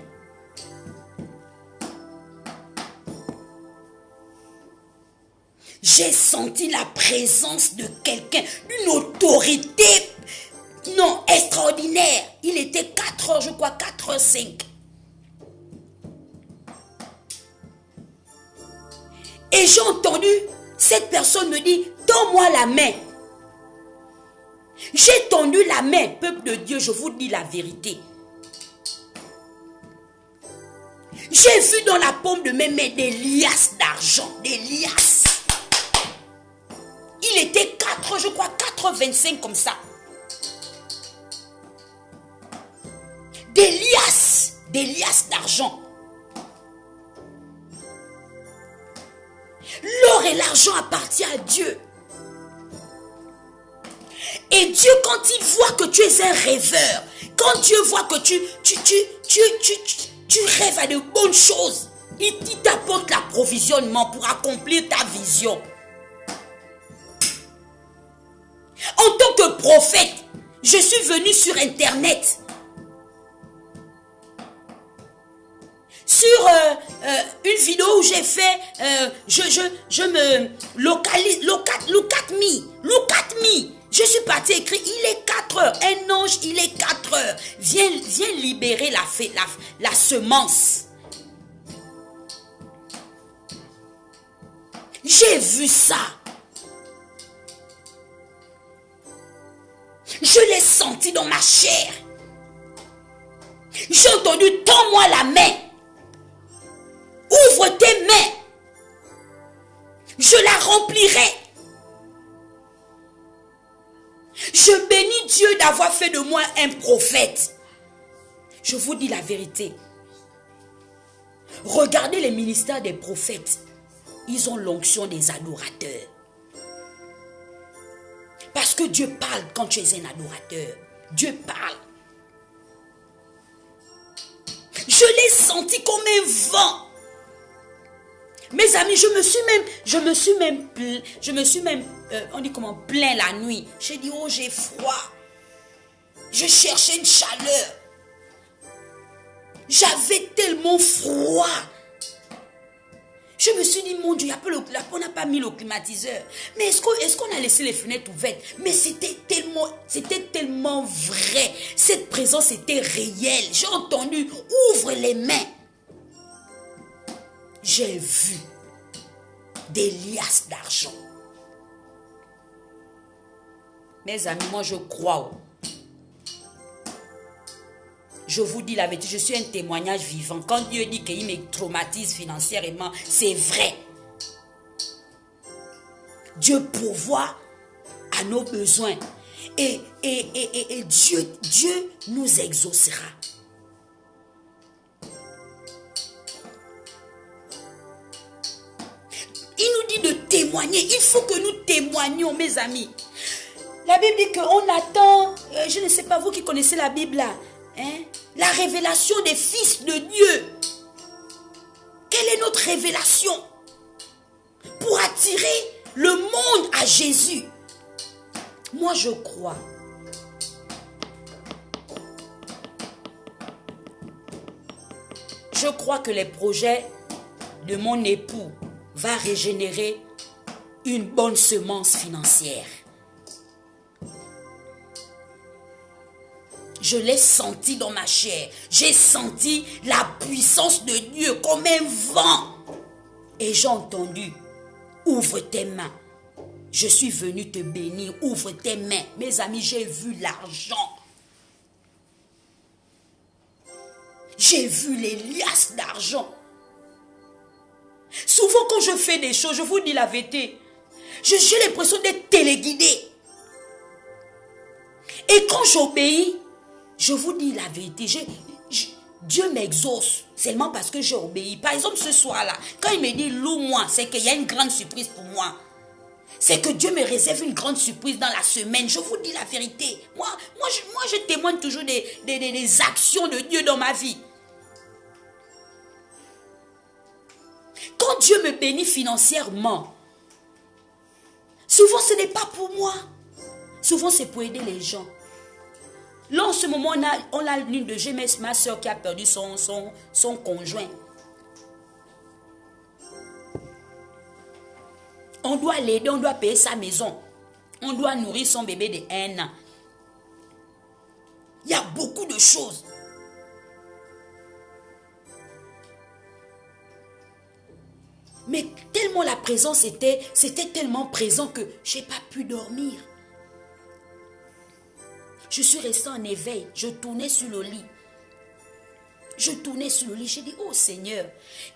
J'ai senti la présence de quelqu'un, une autorité, non, extraordinaire. Il était 4 heures, je crois, 4h05. Et j'ai entendu cette personne me dire, tends-moi la main. J'ai tendu la main, peuple de Dieu, je vous dis la vérité. J'ai vu dans la paume de mes mains des liasses d'argent, des liasses. Il était 4, je crois, 4h25 comme ça. Des liasses d'argent. L'or et l'argent appartiennent à Dieu. Et Dieu, quand il voit que tu es un rêveur, quand Dieu voit que tu rêves à de bonnes choses, il t'apporte l'approvisionnement pour accomplir ta vision. En tant que prophète, je suis venu sur Internet. Sur une vidéo où j'ai fait, je me localise, look at me. Je suis parti écrire, il est 4 heures. Un ange, il est 4 heures. Viens libérer la semence. J'ai vu ça. Je l'ai senti dans ma chair. J'ai entendu, tends-moi la main. Ouvre tes mains. Je la remplirai. Je bénis Dieu d'avoir fait de moi un prophète. Je vous dis la vérité. Regardez les ministères des prophètes. Ils ont l'onction des adorateurs. Parce que Dieu parle quand tu es un adorateur. Dieu parle. Je l'ai senti comme un vent. Mes amis, je me suis même on dit comment, plaint la nuit. J'ai dit, oh, j'ai froid. Je cherchais une chaleur. J'avais tellement froid. Je me suis dit, mon Dieu, on n'a pas mis le climatiseur. Mais est-ce qu'on a laissé les fenêtres ouvertes? Mais c'était tellement vrai. Cette présence était réelle. J'ai entendu, ouvre les mains. J'ai vu des liasses d'argent. Mes amis, moi je crois. Je vous dis la vérité, je suis un témoignage vivant. Quand Dieu dit qu'il me traumatise financièrement, c'est vrai. Dieu pourvoit à nos besoins. Et Dieu nous exaucera. Il nous dit de témoigner. Il faut que nous témoignions, mes amis. La Bible dit qu'on attend, je ne sais pas vous qui connaissez la Bible là, hein, la révélation des fils de Dieu. Quelle est notre révélation? Pour attirer le monde à Jésus. Moi je crois. Je crois que les projets de mon époux vont régénérer une bonne semence financière. Je l'ai senti dans ma chair. J'ai senti la puissance de Dieu comme un vent. Et j'ai entendu, ouvre tes mains. Je suis venu te bénir, ouvre tes mains. Mes amis, j'ai vu l'argent. J'ai vu les liasses d'argent. Souvent quand je fais des choses, je vous dis la vérité, j'ai l'impression d'être téléguidé. Et quand j'obéis, je vous dis la vérité, Dieu m'exauce seulement parce que j'ai obéi. Par exemple, ce soir-là, quand il me dit loue-moi, c'est qu'il y a une grande surprise pour moi. C'est que Dieu me réserve une grande surprise dans la semaine. Je vous dis la vérité. Moi, je témoigne toujours des actions de Dieu dans ma vie. Quand Dieu me bénit financièrement, souvent ce n'est pas pour moi. Souvent c'est pour aider les gens. Là, en ce moment, on a l'une de ma soeur qui a perdu son conjoint. On doit l'aider, on doit payer sa maison. On doit nourrir son bébé de 1 an. Il y a beaucoup de choses. Mais tellement la présence c'était tellement présent que je n'ai pas pu dormir. Je suis restée en éveil. Je tournais sur le lit. J'ai dit, oh Seigneur,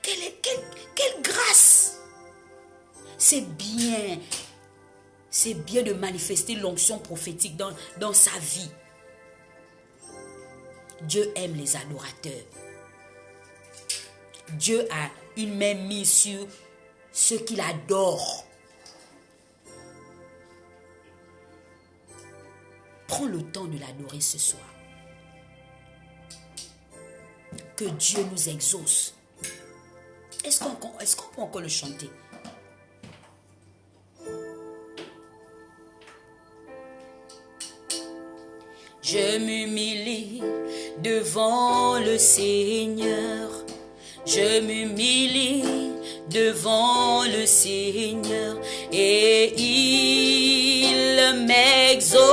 quelle grâce. C'est bien de manifester l'onction prophétique dans sa vie. Dieu aime les adorateurs. Dieu a une main mise sur ceux qu'il adore. Prends le temps de l'adorer ce soir. Que Dieu nous exauce. Est-ce qu'on peut encore le chanter? Je m'humilie devant le Seigneur. Je m'humilie devant le Seigneur et il m'exaucera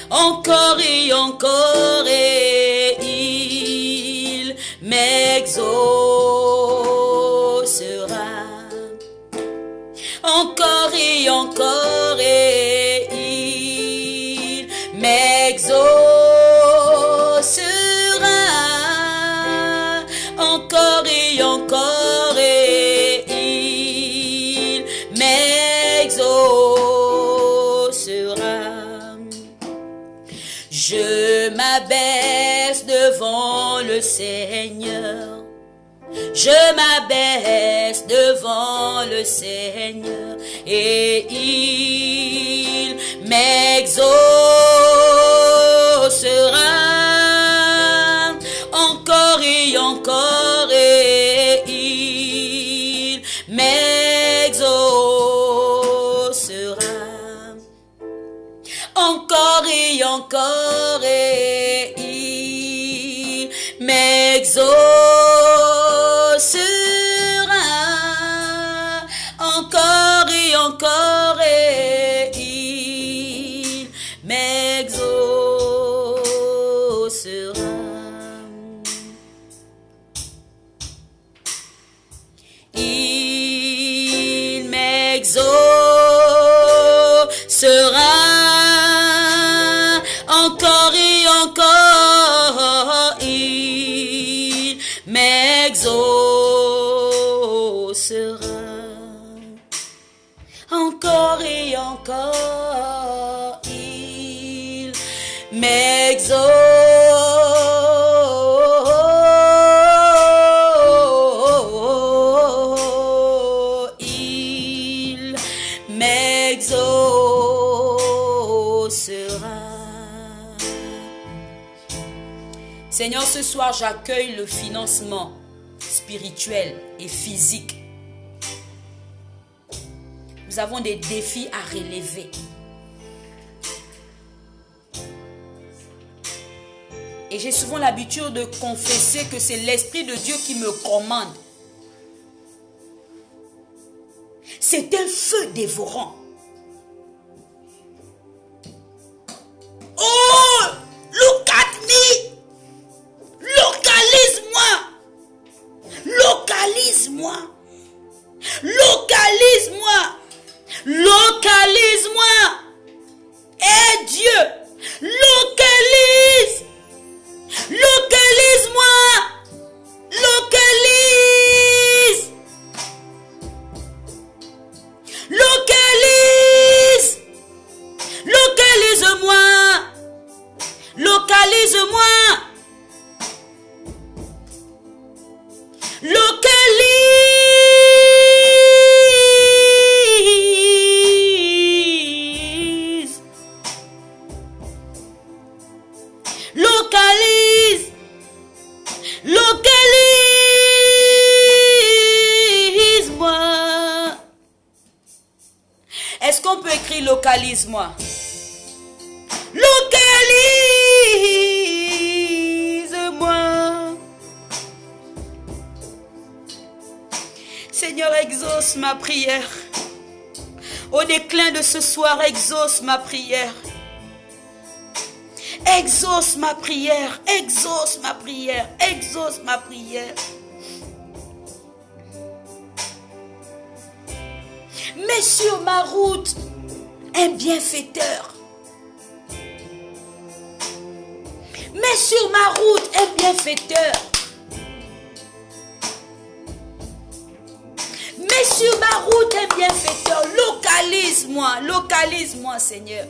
encore et encore et il m'exaucera encore et encore et il m'exaucera encore et encore et il m'exaucera. Je m'abaisse devant le Seigneur. Je m'abaisse devant le Seigneur et il m'exaucera encore et encore et il m'exaucera encore et encore et il m'exaucera encore et encore et il m'exaucera. Il m'exaucera encore et encore il m'exaucera encore et encore il m'exaucera il m'exaucera. Seigneur, ce soir j'accueille le financement spirituel et physique. Nous avons des défis à relever. Et j'ai souvent l'habitude de confesser que c'est l'Esprit de Dieu qui me commande. C'est un feu dévorant. Oh, look at me. Localise-moi. Localise-moi. Localise-moi. Localise-moi. Eh Dieu, localise. Localise-moi. Localise. Localise. Localise-moi. Localise-moi. Localise. Localise. Localise-moi. Est-ce qu'on peut écrire crie localise-moi. Localise-moi. Seigneur, exauce ma prière. Au déclin de ce soir, exauce ma prière. Exauce ma prière, exauce ma prière, exauce ma prière. Mets sur ma route un bienfaiteur. Mets sur ma route un bienfaiteur. Mets sur ma route un bienfaiteur. Localise-moi, localise-moi, Seigneur.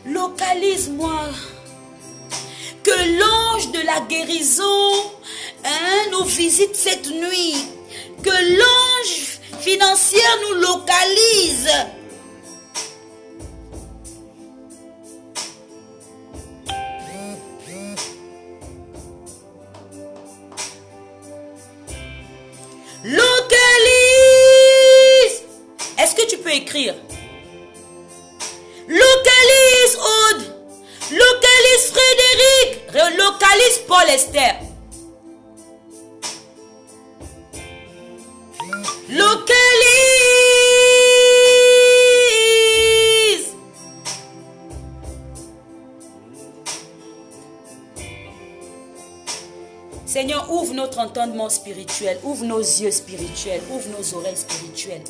Localise-moi. Que l'ange de la guérison nous visite cette nuit. Que l'ange financier nous localise. Localise. Est-ce que tu peux écrire? Localise Aude. Localise Frédéric. Localise Paul Esther. Localise. Seigneur, ouvre notre entendement spirituel, ouvre nos yeux spirituels, ouvre nos oreilles spirituelles.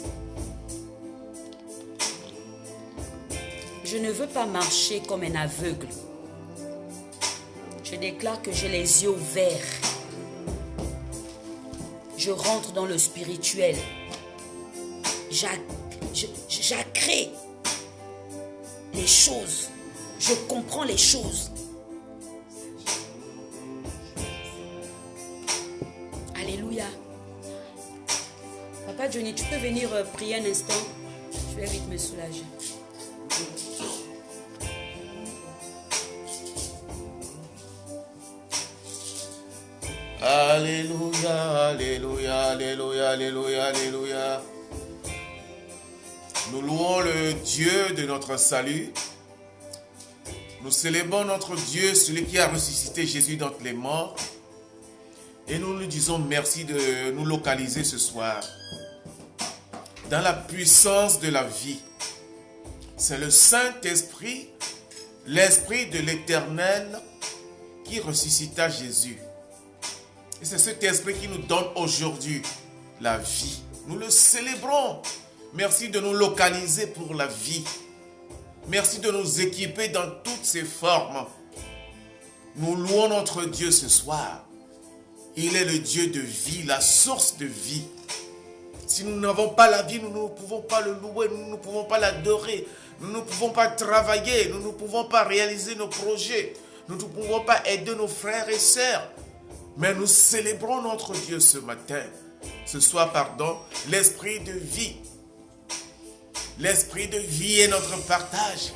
Je ne veux pas marcher comme un aveugle. Je déclare que j'ai les yeux ouverts. Je rentre dans le spirituel. J'accrée les choses. Je comprends les choses. Alléluia. Papa Johnny, tu peux venir prier un instant? Je vais vite me soulager. Alléluia, alléluia, alléluia, alléluia, alléluia. Nous louons le Dieu de notre salut. Nous célébrons notre Dieu, celui qui a ressuscité Jésus d'entre les morts. Et nous lui disons merci de nous localiser ce soir. Dans la puissance de la vie. C'est le Saint-Esprit, l'Esprit de l'Éternel qui ressuscita Jésus. Et c'est cet esprit qui nous donne aujourd'hui la vie. Nous le célébrons. Merci de nous localiser pour la vie. Merci de nous équiper dans toutes ses formes. Nous louons notre Dieu ce soir. Il est le Dieu de vie, la source de vie. Si nous n'avons pas la vie, nous ne pouvons pas le louer, nous ne pouvons pas l'adorer. Nous ne pouvons pas travailler, nous ne pouvons pas réaliser nos projets. Nous ne pouvons pas aider nos frères et sœurs. Mais nous célébrons notre Dieu ce matin. Ce soir, l'esprit de vie. L'esprit de vie est notre partage.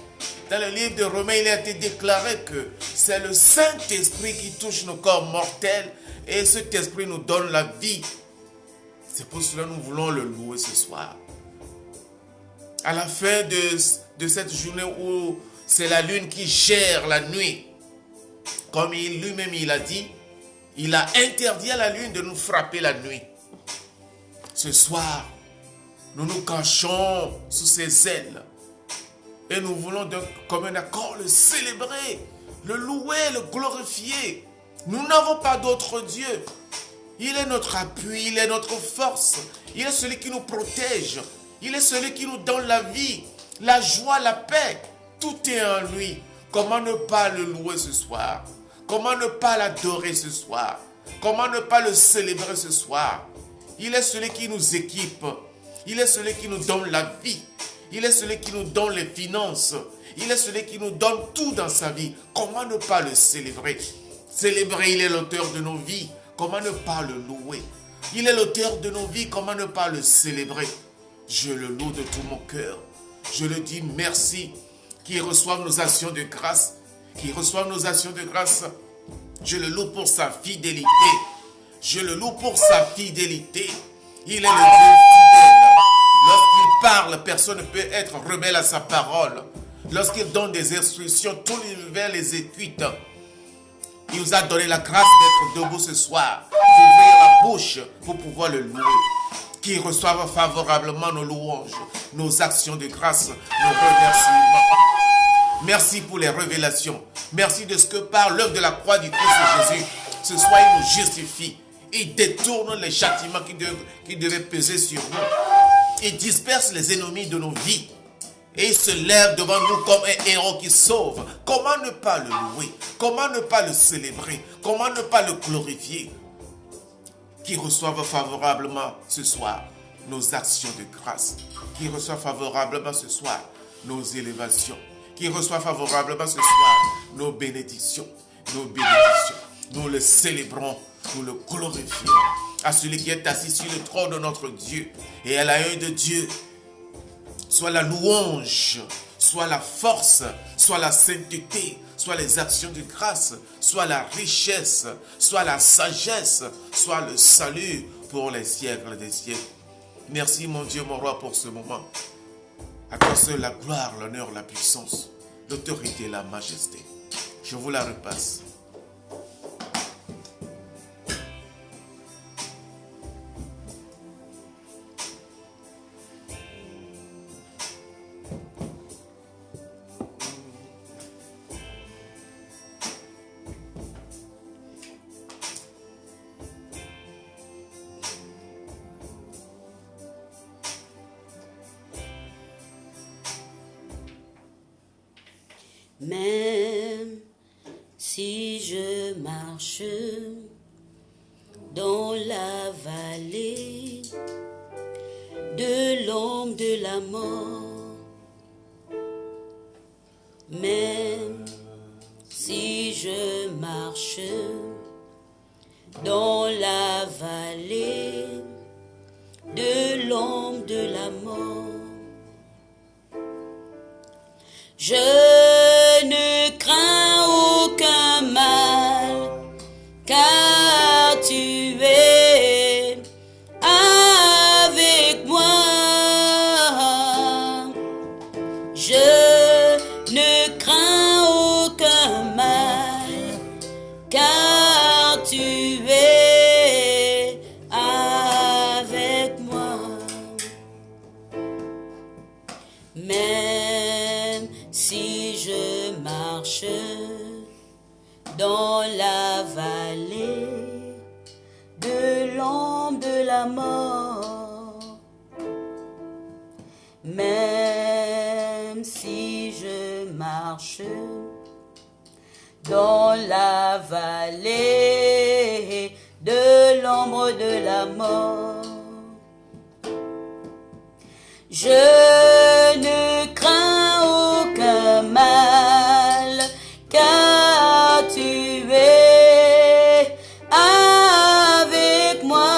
Dans le livre de Romains, il a été déclaré que c'est le Saint-Esprit qui touche nos corps mortels et cet esprit nous donne la vie. C'est pour cela que nous voulons le louer ce soir. À la fin de cette journée où c'est la lune qui gère la nuit, comme lui-même il a dit, il a interdit à la lune de nous frapper la nuit. Ce soir, nous nous cachons sous ses ailes. Et nous voulons donc, comme un accord, le célébrer, le louer, le glorifier. Nous n'avons pas d'autre Dieu. Il est notre appui, il est notre force. Il est celui qui nous protège. Il est celui qui nous donne la vie, la joie, la paix. Tout est en lui. Comment ne pas le louer ce soir? Comment ne pas l'adorer ce soir? Comment ne pas le célébrer ce soir? Il est celui qui nous équipe. Il est celui qui nous donne la vie. Il est celui qui nous donne les finances. Il est celui qui nous donne tout dans sa vie. Comment ne pas le célébrer? Célébrer, il est l'auteur de nos vies. Comment ne pas le louer? Il est l'auteur de nos vies. Comment ne pas le célébrer? Je le loue de tout mon cœur. Je le dis merci. Qu'il reçoive nos actions de grâce. Qu'il reçoive nos actions de grâce. Je le loue pour sa fidélité. Je le loue pour sa fidélité. Il est le Dieu fidèle. Lorsqu'il parle, personne ne peut être rebelle à sa parole. Lorsqu'il donne des instructions, tout l'univers les écoute. Il nous a donné la grâce d'être debout ce soir, d'ouvrir la bouche pour pouvoir le louer. Qu'il reçoive favorablement nos louanges, nos actions de grâce, nos remerciements. Merci pour les révélations. Merci de ce que par l'œuvre de la croix du Christ Jésus, ce soir il nous justifie. Il détourne les châtiments qui devaient peser sur nous. Il disperse les ennemis de nos vies. Et il se lève devant nous comme un héros qui sauve. Comment ne pas le louer? Comment ne pas le célébrer? Comment ne pas le glorifier? Qu'il reçoive favorablement ce soir nos actions de grâce. Qu'il reçoive favorablement ce soir nos élévations. Qu'il reçoive favorablement ce soir nos bénédictions. Nos bénédictions. Nous le célébrons, nous le glorifions. À celui qui est assis sur le trône de notre Dieu et à l'œil de Dieu, soit la louange, soit la force, soit la sainteté, soit les actions de grâce, soit la richesse, soit la sagesse, soit le salut pour les siècles des siècles. Merci mon Dieu, mon roi, pour ce moment. À toi seul la gloire, l'honneur, la puissance, l'autorité et la majesté. Je vous la repasse. Même si je marche dans la vallée de l'ombre de la mort, même si je marche dans la vallée de l'ombre de la mort, je ne crains aucun mal, car tu es avec moi. Je ne crains aucun mal, car tu es avec moi. Même si je marche dans la vallée de l'ombre de la mort, même si je marche dans la vallée de l'ombre de la mort, je ne crains aucun mal, car tu es avec moi.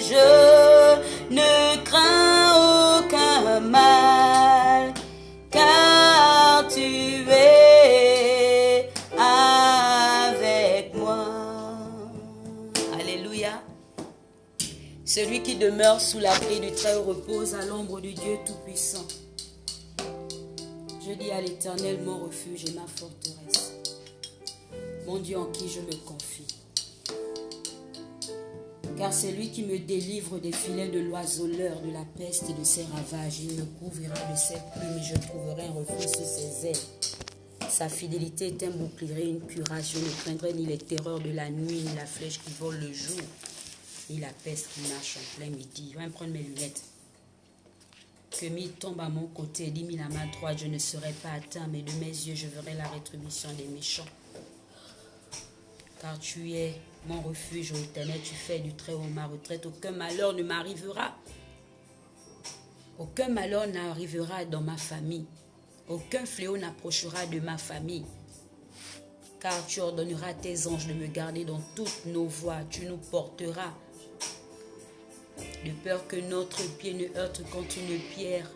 Je ne crains aucun mal, car tu es avec moi. Alléluia. Celui qui demeure sous l'abri du Très-Haut repose à l'ombre du Dieu Tout-Puissant. Je dis à l'Éternel, mon refuge et ma forteresse, mon Dieu en qui je me confie. Car c'est lui qui me délivre des filets de l'oiseleur, de la peste et de ses ravages. Il me couvrira de ses plumes et je trouverai un refuge sous ses ailes. Sa fidélité est un bouclier, une cuirasse. Je ne craindrai ni les terreurs de la nuit, ni la flèche qui vole le jour, ni la peste qui marche en plein midi. Je vais me prendre mes lunettes. Que 1000 tombent à mon côté, 10 000 à ma droite, je ne serai pas atteint, mais de mes yeux, je verrai la rétribution des méchants. Car tu es mon refuge, ô Éternel, tu fais du Très-Haut ma retraite. Aucun malheur ne m'arrivera. Aucun malheur n'arrivera dans ma famille. Aucun fléau n'approchera de ma famille. Car tu ordonneras à tes anges de me garder dans toutes nos voies. Tu nous porteras, de peur que notre pied ne heurte contre une pierre.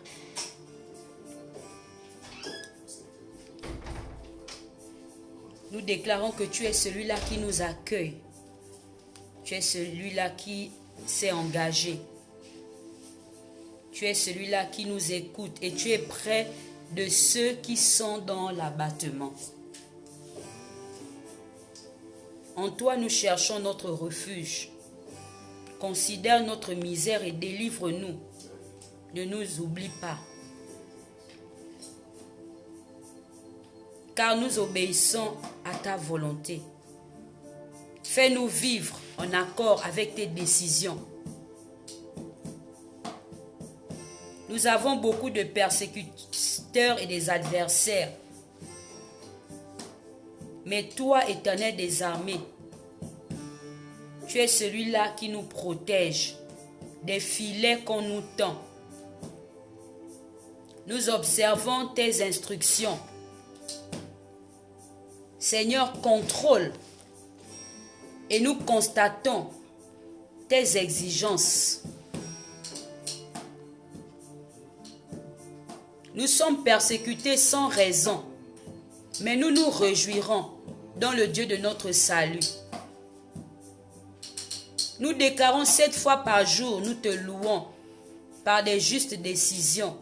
Nous déclarons que tu es celui-là qui nous accueille. Tu es celui-là qui s'est engagé. Tu es celui-là qui nous écoute et tu es près de ceux qui sont dans l'abattement. En toi, nous cherchons notre refuge. Considère notre misère et délivre-nous. Ne nous oublie pas. Car nous obéissons à ta volonté. Fais-nous vivre en accord avec tes décisions. Nous avons beaucoup de persécuteurs et des adversaires. Mais toi, Éternel des armées, tu es celui-là qui nous protège des filets qu'on nous tend. Nous observons tes instructions. Seigneur, contrôle et nous constatons tes exigences. Nous sommes persécutés sans raison, mais nous nous réjouirons dans le Dieu de notre salut. Nous déclarons 7 fois par jour, nous te louons par des justes décisions.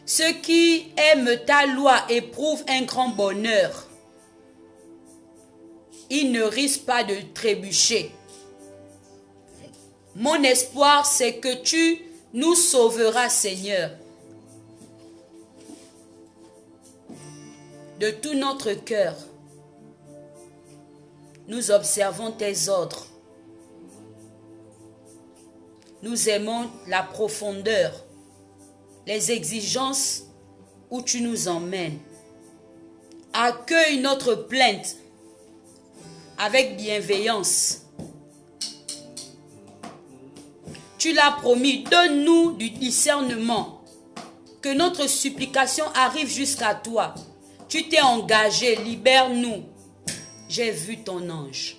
Ceux qui aiment ta loi éprouvent un grand bonheur. Ils ne risquent pas de trébucher. Mon espoir, c'est que tu nous sauveras, Seigneur. De tout notre cœur, nous observons tes ordres. Nous aimons la profondeur, les exigences où tu nous emmènes. Accueille notre plainte avec bienveillance. Tu l'as promis, donne-nous du discernement, que notre supplication arrive jusqu'à toi. Tu t'es engagé, libère-nous. J'ai vu ton ange.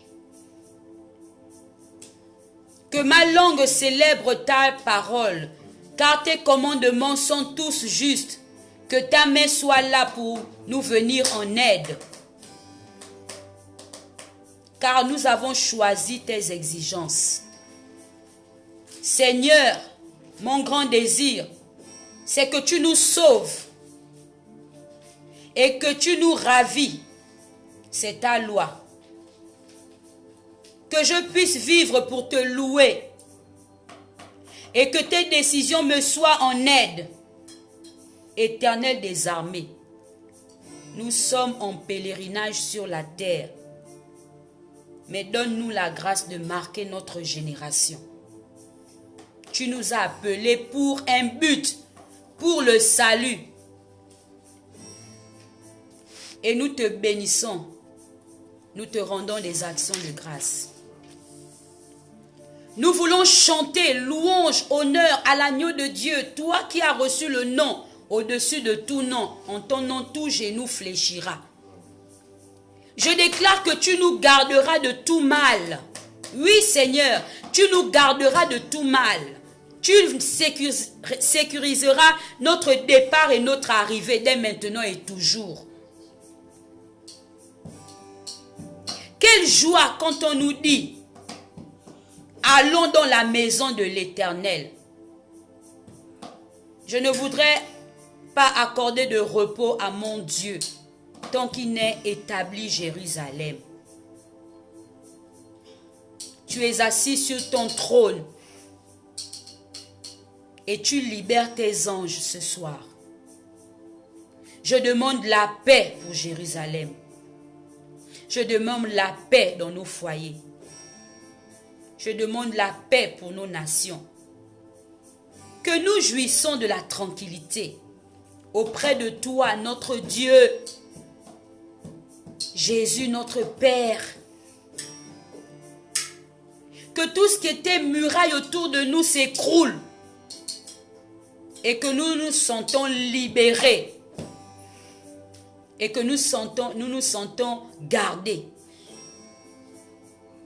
Que ma langue célèbre ta parole, car tes commandements sont tous justes. Que ta main soit là pour nous venir en aide. Car nous avons choisi tes exigences. Seigneur, mon grand désir, c'est que tu nous sauves et que tu nous ravis. C'est ta loi. Que je puisse vivre pour te louer et que tes décisions me soient en aide. Éternel des armées, nous sommes en pèlerinage sur la terre, mais donne-nous la grâce de marquer notre génération. Tu nous as appelés pour un but, pour le salut. Et nous te bénissons. Nous te rendons des actions de grâce. Nous voulons chanter louange, honneur à l'agneau de Dieu, toi qui as reçu le nom au-dessus de tout nom. En ton nom, tout genou fléchira. Je déclare que tu nous garderas de tout mal. Oui, Seigneur, tu nous garderas de tout mal. Tu sécuriseras notre départ et notre arrivée dès maintenant et toujours. Quelle joie quand on nous dit « Allons dans la maison de l'Éternel ». Je ne voudrais pas accorder de repos à mon Dieu tant qu'il n'ait établi Jérusalem. Tu es assis sur ton trône et tu libères tes anges ce soir. Je demande la paix pour Jérusalem. Je demande la paix dans nos foyers. Je demande la paix pour nos nations. Que nous jouissons de la tranquillité auprès de toi, notre Dieu. Jésus, notre Père. Que tout ce qui était muraille autour de nous s'écroule. Et que nous nous sentons libérés. Et que nous nous sentons gardés.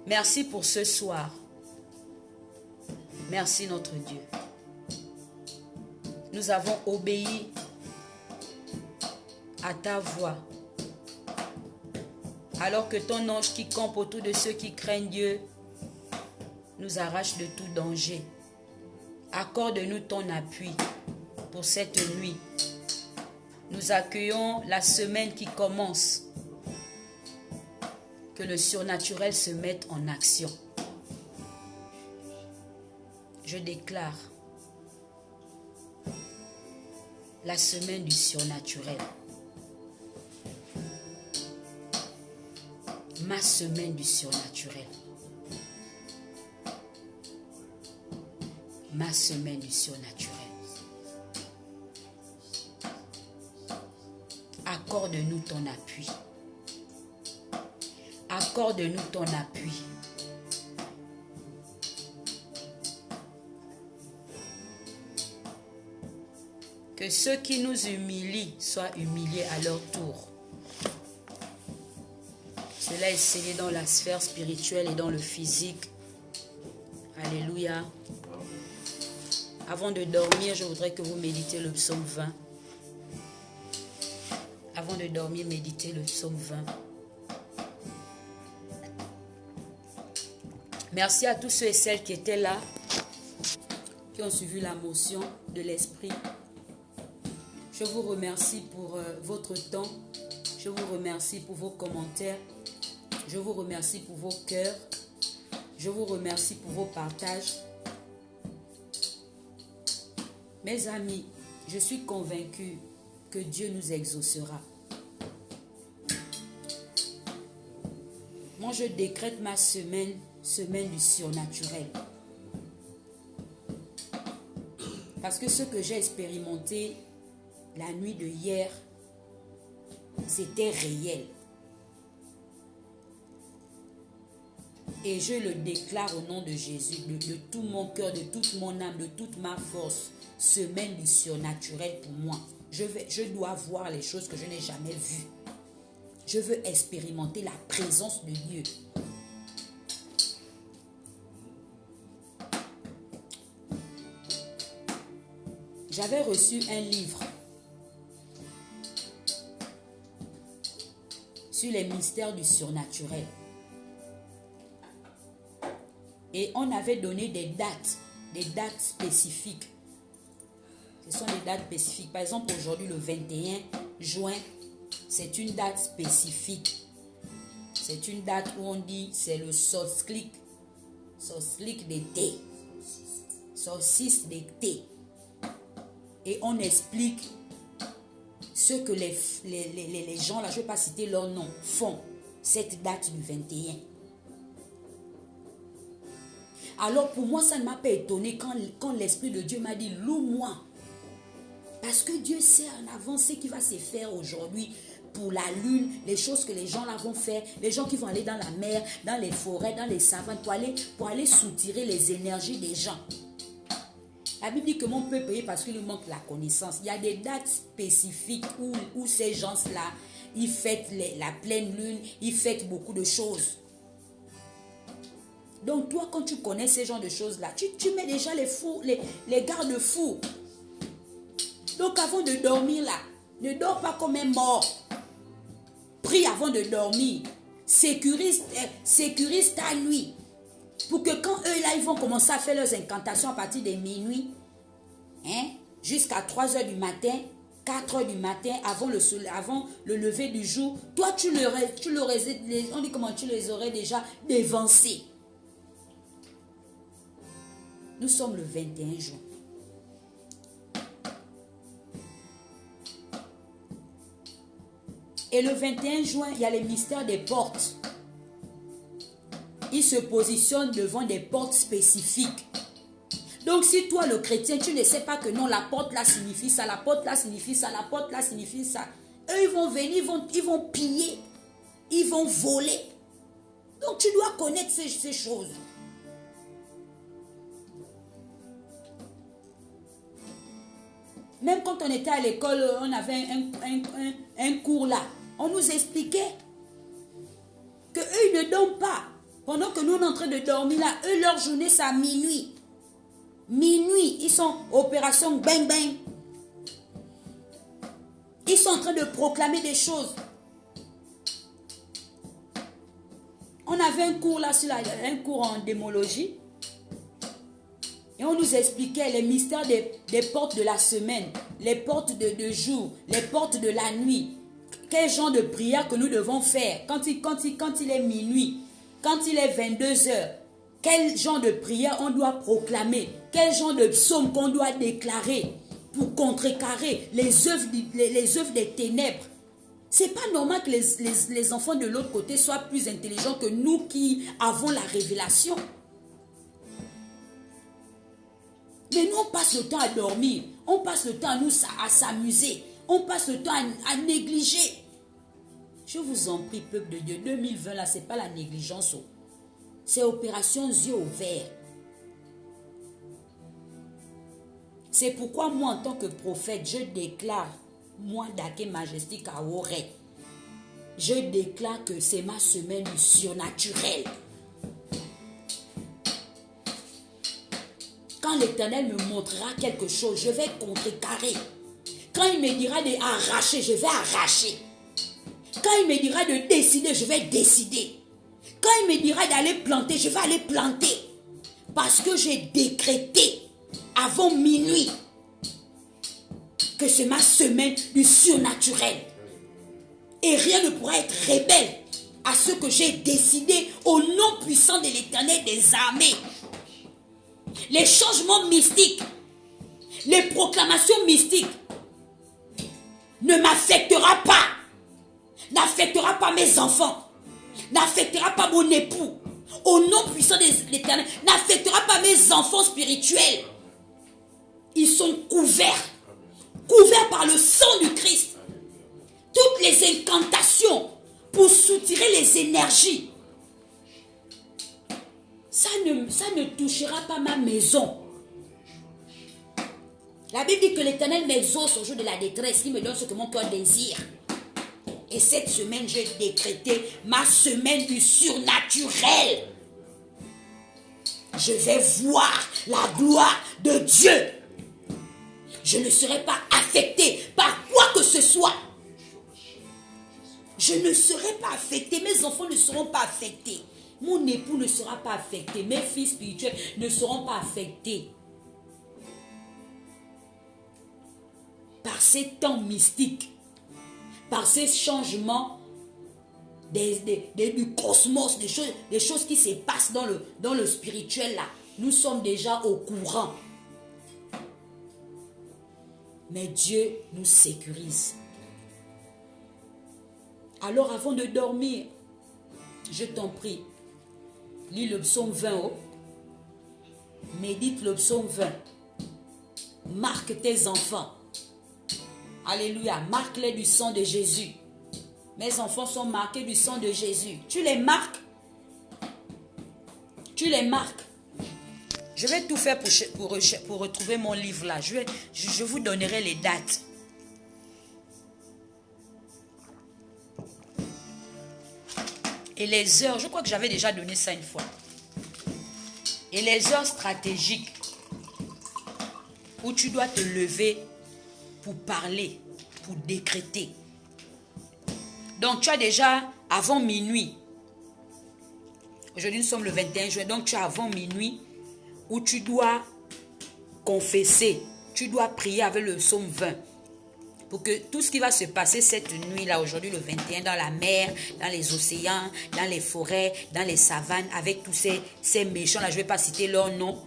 Merci pour ce soir. Merci notre Dieu. Nous avons obéi à ta voix. Alors que ton ange qui campe autour de ceux qui craignent Dieu nous arrache de tout danger. Accorde-nous ton appui pour cette nuit. Nous accueillons la semaine qui commence. Que le surnaturel se mette en action. Je déclare la semaine du surnaturel. Ma semaine du surnaturel. Ma semaine du surnaturel. Accorde-nous ton appui. Accorde-nous ton appui. Que ceux qui nous humilient soient humiliés à leur tour. Cela est scellé dans la sphère spirituelle et dans le physique. Alléluia. Avant de dormir, je voudrais que vous méditez le psaume 20. Avant de dormir, méditez le psaume 20. Merci à tous ceux et celles qui étaient là, qui ont suivi la motion de l'esprit. Je vous remercie pour votre temps. Je vous remercie pour vos commentaires. Je vous remercie pour vos cœurs. Je vous remercie pour vos partages. Mes amis, je suis convaincu que Dieu nous exaucera. Moi, je décrète ma semaine du surnaturel. Parce que ce que j'ai expérimenté la nuit de hier, c'était réel. Et je le déclare au nom de Jésus, de tout mon cœur, de toute mon âme, de toute ma force, semaine du surnaturel pour moi. Je dois voir les choses que je n'ai jamais vues. Je veux expérimenter la présence de Dieu. J'avais reçu un livre sur les mystères du surnaturel. Et on avait donné des dates spécifiques. Ce sont des dates spécifiques. Par exemple, aujourd'hui, le 21 juin, c'est une date spécifique. C'est une date où on dit c'est le solstice d'été. Solstice d'été. Et on explique ce que les gens, là, je ne vais pas citer leur nom, font cette date du 21. Alors pour moi, ça ne m'a pas étonné quand l'Esprit de Dieu m'a dit, loue-moi. Parce que Dieu sait en avance ce qui va se faire aujourd'hui pour la lune, les choses que les gens là vont faire, les gens qui vont aller dans la mer, dans les forêts, dans les savanes, pour aller soutirer les énergies des gens. La Bible dit que l'on peut payer parce qu'il lui manque la connaissance. Il y a des dates spécifiques où ces gens-là, ils fêtent la pleine lune, ils fêtent beaucoup de choses. Donc toi, quand tu connais ces genres de choses-là, tu mets déjà les garde-fous. Donc avant de dormir là, ne dors pas comme un mort. Prie avant de dormir. Sécurise ta nuit. Pour que quand eux là, ils vont commencer à faire leurs incantations à partir de minuit, jusqu'à 3 h du matin, 4 h du matin, avant le lever du jour, toi tu les aurais déjà dévancés. Nous sommes le 21 juin. Et le 21 juin, il y a les mystères des portes. Ils se positionnent devant des portes spécifiques. Donc si toi le chrétien, tu ne sais pas que non, la porte là signifie ça, la porte là signifie ça, la porte là signifie ça. Eux, ils vont venir, ils vont piller, ils vont voler. Donc tu dois connaître ces choses. Même quand on était à l'école, on avait un cours là. On nous expliquait que eux, ils ne dorment pas. Pendant que nous, on est en train de dormir là, eux, leur journée, c'est à minuit. Minuit, ils sont opération bang bang. Ils sont en train de proclamer des choses. On avait un cours là, un cours en démologie. Et on nous expliquait les mystères des portes de la semaine, les portes de jour, les portes de la nuit. Quel genre de prière que nous devons faire quand il est minuit, quand il est 22 heures. Quel genre de prière on doit proclamer, quel genre de psaume qu'on doit déclarer pour contrecarrer les œuvres des ténèbres. C'est pas normal que les enfants de l'autre côté soient plus intelligents que nous qui avons la révélation. Mais nous, on passe le temps à dormir, on passe le temps à s'amuser, on passe le temps à négliger. Je vous en prie, peuple de Dieu, 2020 là, c'est pas la négligence. C'est opération yeux ouverts. C'est pourquoi moi, en tant que prophète, je déclare, moi, Daké Majestic à Aoré, je déclare que c'est ma semaine du surnaturel. Quand l'Éternel me montrera quelque chose, je vais contrecarrer. Quand il me dira d'arracher, je vais arracher. Quand il me dira de décider, je vais décider. Quand il me dira d'aller planter, je vais aller planter. Parce que j'ai décrété avant minuit que c'est ma semaine du surnaturel. Et rien ne pourra être rebelle à ce que j'ai décidé au nom puissant de l'Éternel des armées. Les changements mystiques, les proclamations mystiques ne m'affectera pas. N'affectera pas mes enfants. N'affectera pas mon époux. Au nom puissant de l'Éternel. N'affectera pas mes enfants spirituels. Ils sont couverts. Couverts par le sang du Christ. Toutes les incantations pour soutirer les énergies. Ça ne touchera pas ma maison. La Bible dit que l'Éternel m'exauce au jour de la détresse. Il me donne ce que mon cœur désire. Et cette semaine, j'ai décrété ma semaine du surnaturel. Je vais voir la gloire de Dieu. Je ne serai pas affecté par quoi que ce soit. Je ne serai pas affecté. Mes enfants ne seront pas affectés. Mon époux ne sera pas affecté. Mes fils spirituels ne seront pas affectés. Par ces temps mystiques, par ces changements du cosmos, des choses qui se passent dans le spirituel là, nous sommes déjà au courant. Mais Dieu nous sécurise. Alors avant de dormir, je t'en prie, lis le psaume 20. Médite le psaume 20. Marque tes enfants. Alléluia, marque-les du sang de Jésus. Mes enfants sont marqués du sang de Jésus. Tu les marques. Tu les marques. Je vais tout faire pour retrouver mon livre là. Je vous donnerai les dates. Et les heures, je crois que j'avais déjà donné ça une fois. Et les heures stratégiques où tu dois te lever pour parler, pour décréter. Donc tu as déjà avant minuit. Aujourd'hui nous sommes le 21 juin. Donc tu as avant minuit où tu dois confesser. Tu dois prier avec le psaume 20. Pour que tout ce qui va se passer cette nuit-là, aujourd'hui le 21, dans la mer, dans les océans, dans les forêts, dans les savanes, avec tous ces méchants-là, je ne vais pas citer leur nom,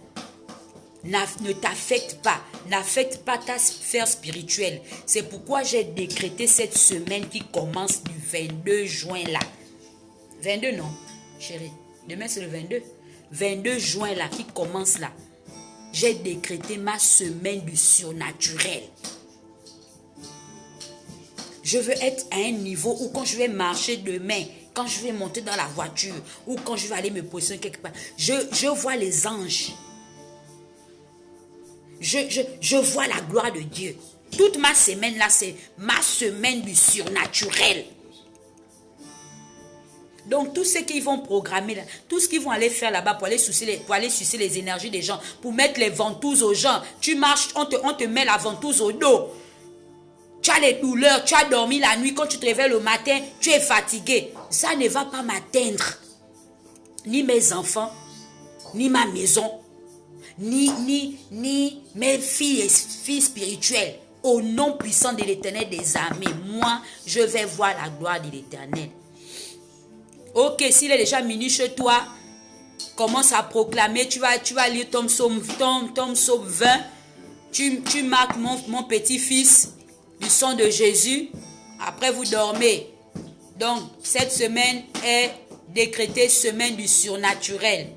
ne t'affecte pas. N'affecte pas ta sphère spirituelle. C'est pourquoi j'ai décrété cette semaine qui commence du 22 juin là. 22 non, chérie. Demain c'est le 22. 22 juin là, qui commence là. J'ai décrété ma semaine du surnaturel. Je veux être à un niveau où quand je vais marcher demain, quand je vais monter dans la voiture, ou quand je vais aller me positionner quelque part, je vois les anges. Je vois la gloire de Dieu. Toute ma semaine là, c'est ma semaine du surnaturel. Donc tous ceux qui vont programmer, là, tout ce qu'ils vont aller faire là-bas pour aller sucer les énergies des gens, pour mettre les ventouses aux gens. Tu marches, on te met la ventouse au dos. Tu as les douleurs, tu as dormi la nuit, quand tu te réveilles le matin, tu es fatigué. Ça ne va pas m'atteindre. Ni mes enfants, ni ma maison. ni mes filles et fils spirituels. Au nom puissant de l'Éternel des armées, moi, je vais voir la gloire de l'Éternel. Ok, s'il est déjà minuit chez toi, commence à proclamer. Tu vas lire ton psaume 20. Tu marques mon petit-fils du sang de Jésus. Après, vous dormez. Donc, cette semaine est décrétée semaine du surnaturel.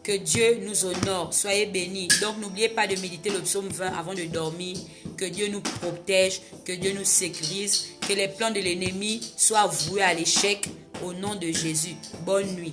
Que Dieu nous honore. Soyez bénis. Donc, n'oubliez pas de méditer le psaume 20 avant de dormir. Que Dieu nous protège. Que Dieu nous sécurise. Que les plans de l'ennemi soient voués à l'échec. Au nom de Jésus. Bonne nuit.